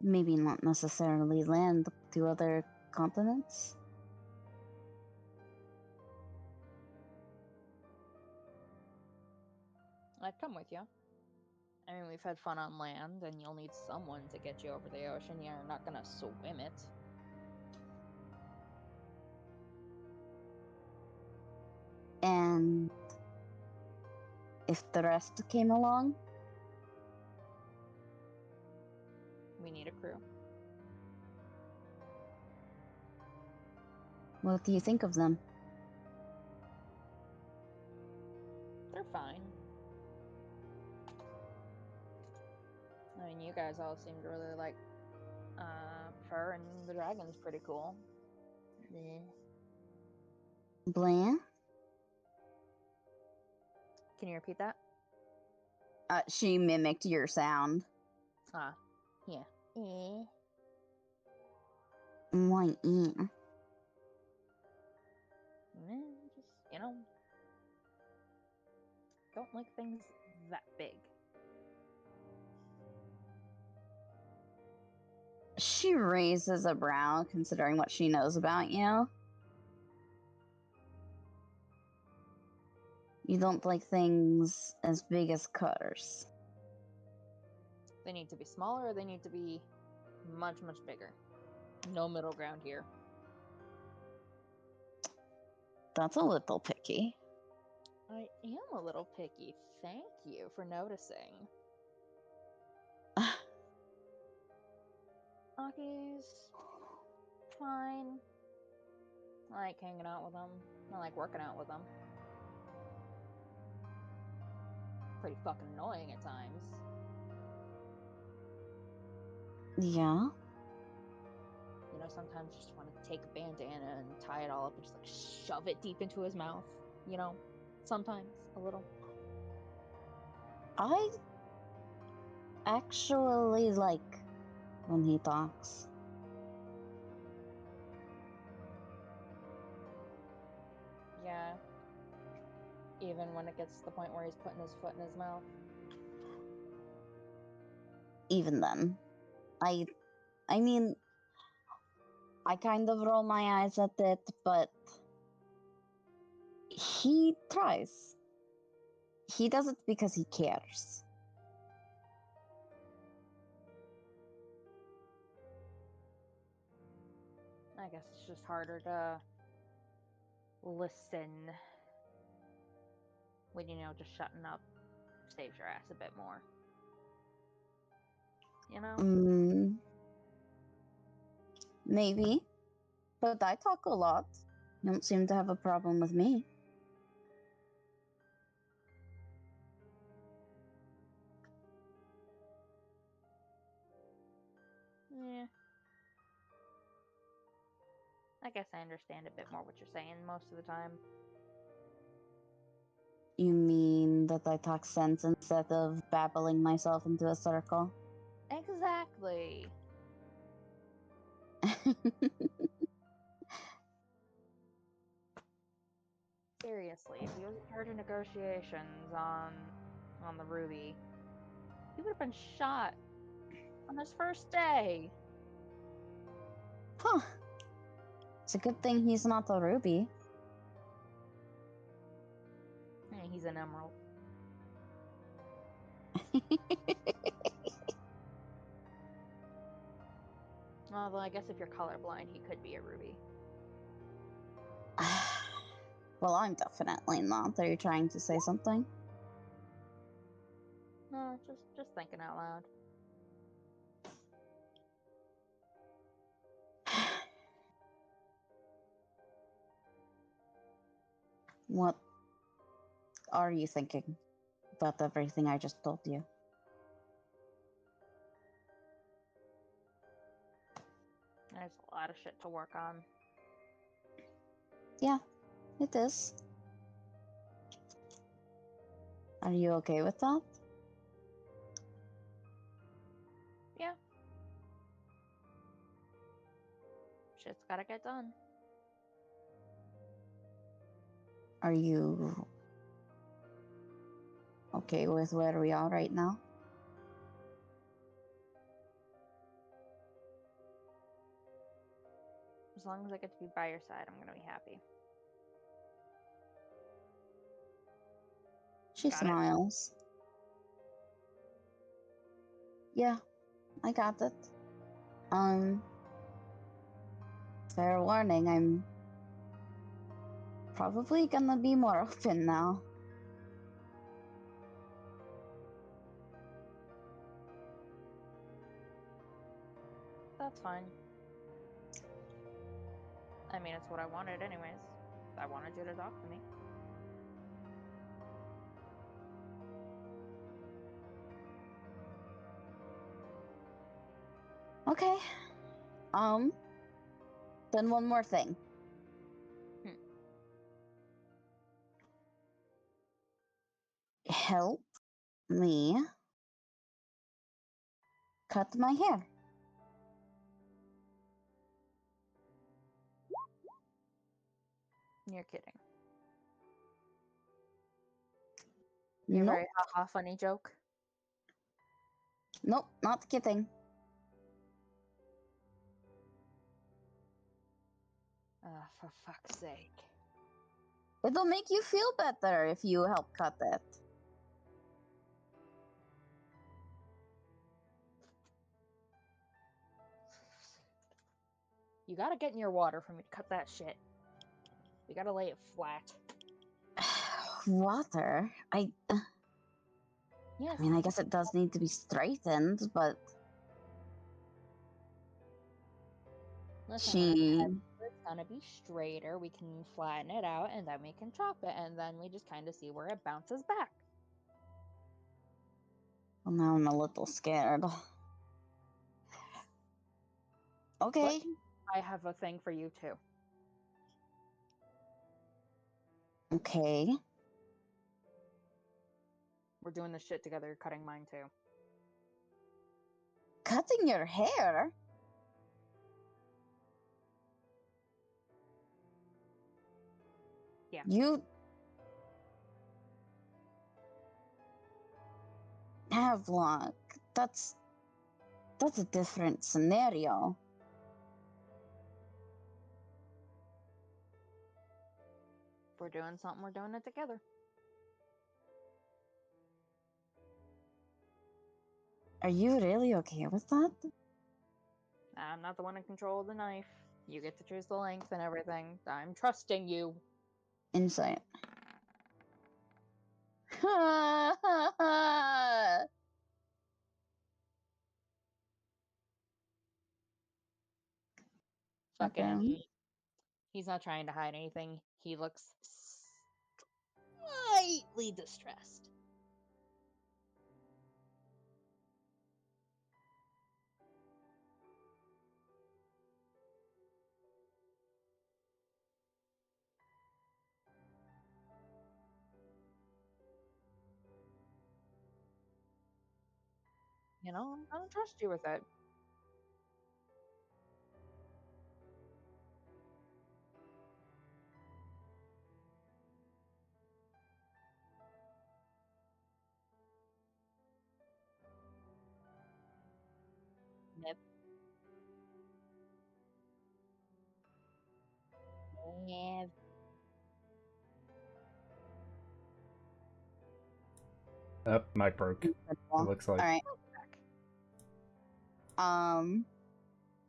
maybe not necessarily land to other continents? I'd come with you. I mean, we've had fun on land, and you'll need someone to get you over the ocean. You're not gonna swim it. And if the rest came along? We need a crew. What do you think of them? They're fine. I mean, you guys all seem to really like fur, and the dragon's pretty cool. Yeah. Blah? Can you repeat that? She mimicked your sound. Yeah. Eh. Why? Just, don't like things that big. She raises a brow, considering what she knows about you. You don't like things as big as cutters. They need to be smaller, or they need to be much, much bigger. No middle ground here. That's a little picky. I am a little picky. Thank you for noticing. Aki's fine. I like hanging out with him. I like working out with him. Pretty fucking annoying at times. Yeah. You know, sometimes you just want to take a bandana and tie it all up and just like shove it deep into his mouth. You know, sometimes a little. I actually like when he talks. Yeah. Even when it gets to the point where he's putting his foot in his mouth. Even then. I mean, I kind of roll my eyes at it, but he tries. He does it because he cares. I guess it's just harder to listen when, you know, just shutting up saves your ass a bit more. You know? Maybe. But I talk a lot. You don't seem to have a problem with me. Yeah. I guess I understand a bit more what you're saying most of the time. You mean that I talk sense instead of babbling myself into a circle? Exactly. Seriously, if he was in charge of negotiations on the Ruby, he would have been shot on his first day. Huh. It's a good thing he's not a ruby. Hey, he's an emerald. Although I guess if you're colorblind, he could be a ruby. Well, I'm definitely not. Are you trying to say something? No, just thinking out loud. What are you thinking about everything I just told you? There's a lot of shit to work on. Yeah, it is. Are you okay with that? Yeah. Shit's gotta get done. Are you okay with where we are right now? As long as I get to be by your side, I'm gonna be happy. She Got it? smiles. Yeah, I got it. Fair warning, I'm probably gonna be more open now. That's fine. I mean, it's what I wanted anyways. I wanted you to talk to me. Okay. Then one more thing. Help me cut my hair. You're kidding. You're Nope. very haha funny joke. Nope, not kidding. For fuck's sake. It'll make you feel better if you help cut it. You gotta get in your water for me to cut that shit. We gotta lay it flat. Water? Yes. I mean, I guess it does need to be straightened, but Listen, when I'm she. heavier, it's gonna be straighter. We can flatten it out, and then we can chop it, and then we just kind of see where it bounces back. Well, now I'm a little scared. Okay. I have a thing for you too. Okay. We're doing this shit together. You're cutting mine too. Cutting your hair? Yeah. You have luck. That's a different scenario. If we're doing something, we're doing it together. Are you really okay with that? I'm not the one in control of the knife. You get to choose the length and everything. I'm trusting you. Insight. Fucking. Okay. He's not trying to hide anything. He looks slightly distressed. You know, I don't trust you with it. Nip. Nip. Oh, mic broke. It looks like. All right.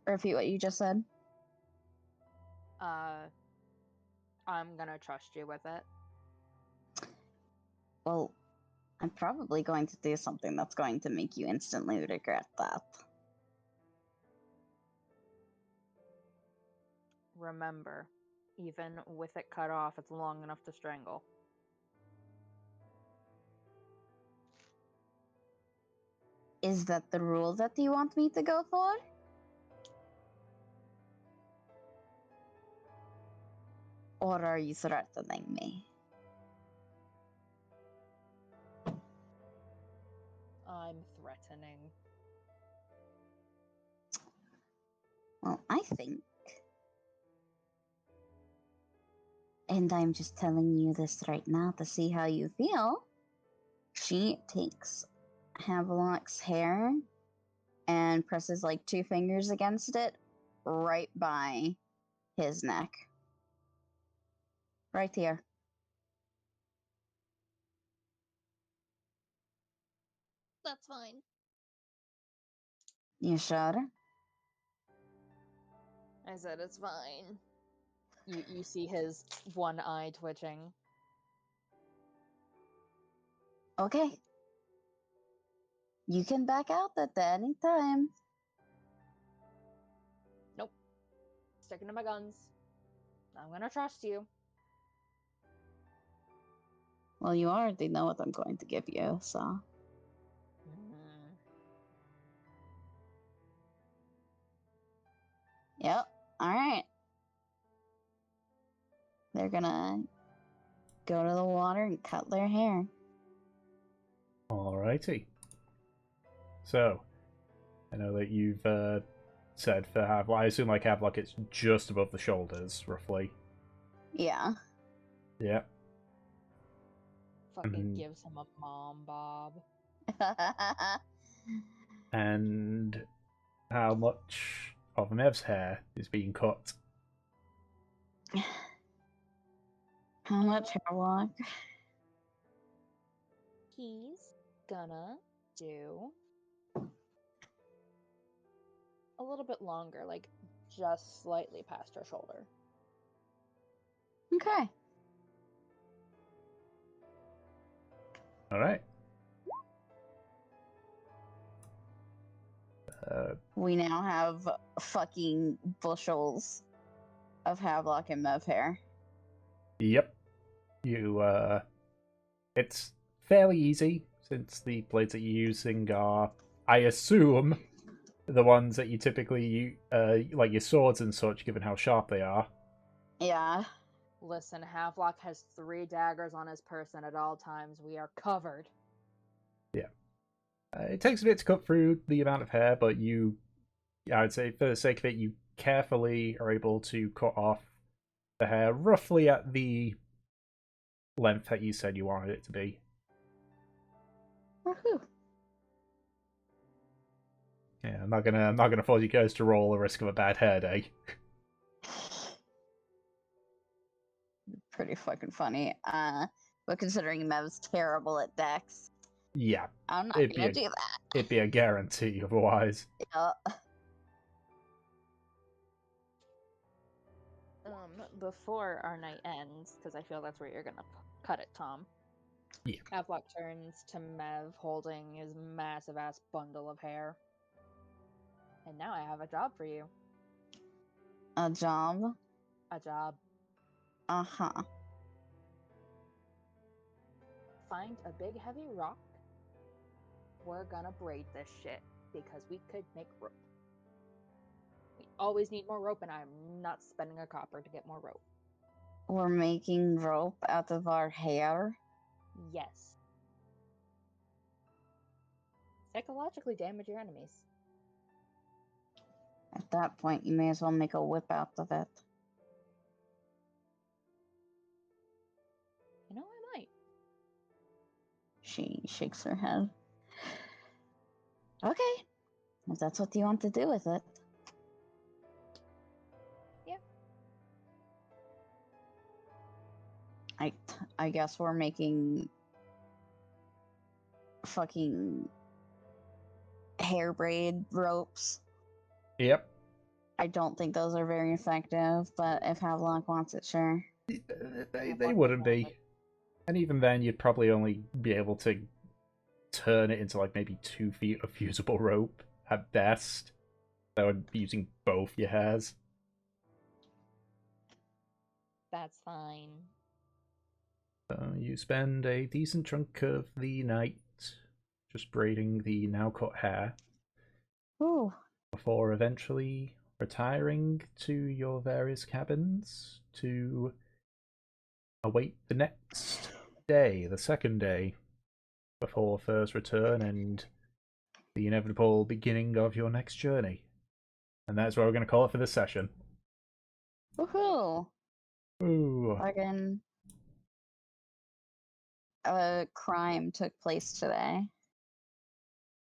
Repeat what you just said. I'm gonna trust you with it. Well, I'm probably going to do something that's going to make you instantly regret that. Remember, even with it cut off, it's long enough to strangle. Is that the rule that you want me to go for? Or are you threatening me? I'm threatening. Well, I think, and I'm just telling you this right now to see how you feel, she takes Havelock's hair and presses like 2 fingers against it right by his neck. Right here. That's fine. You sure? I said it's fine. You see his one eye twitching. Okay. You can back out at any time. Nope. Sticking to my guns. I'm gonna trust you. Well, you already know what I'm going to give you, so. Mm. Yep. Alright. They're gonna go to the water and cut their hair. Alrighty. So, I know that you've said for Havelock, I assume like Havelock it's just above the shoulders, roughly. Yeah. Yeah. Fucking gives him a mom bob. And how much of Mev's hair is being cut? How much Havelock? He's gonna do a little bit longer, like just slightly past her shoulder. Okay. All right. We now have fucking bushels of Havelock and Mev hair. Yep. You, it's fairly easy, since the blades that you're using are, I assume, the ones that you typically, like your swords and such, given how sharp they are. Yeah. Listen, Havelock has 3 daggers on his person at all times. We are covered. It takes a bit to cut through the amount of hair, but I would say, for the sake of it, you carefully are able to cut off the hair roughly at the length that you said you wanted it to be. Woohoo. Yeah, I'm not gonna force you guys to roll the risk of a bad hair day. Pretty fucking funny. But considering Mev's terrible at Dex, Yeah, I'm not it'd gonna do that. it'd be a guarantee otherwise. Yeah. Before our night ends, because I feel that's where you're gonna cut it, Tom. Yeah. Havelock turns to Mev holding his massive ass bundle of hair. And now I have a job for you. A job? A job. Uh-huh. Find a big heavy rock. We're gonna braid this shit because we could make rope. We always need more rope, and I'm not spending a copper to get more rope. We're making rope out of our hair? Yes. Psychologically damage your enemies. At that point, you may as well make a whip out of it. You know, I might. She shakes her head. Okay. If that's what you want to do with it. Yeah. I guess we're making fucking hair braid ropes. Yep. I don't think those are very effective, but if Havelock wants it, sure. They wouldn't be. And even then, you'd probably only be able to turn it into like maybe 2 feet of fusible rope at best. That would be using both your hairs. That's fine. So you spend a decent chunk of the night just braiding the now cut hair Ooh. before eventually retiring to your various cabins to await the next day, the second day, before Fur's return and the inevitable beginning of your next journey. And that's what we're going to call it for this session. Woohoo! Ooh. Fucking a crime took place today.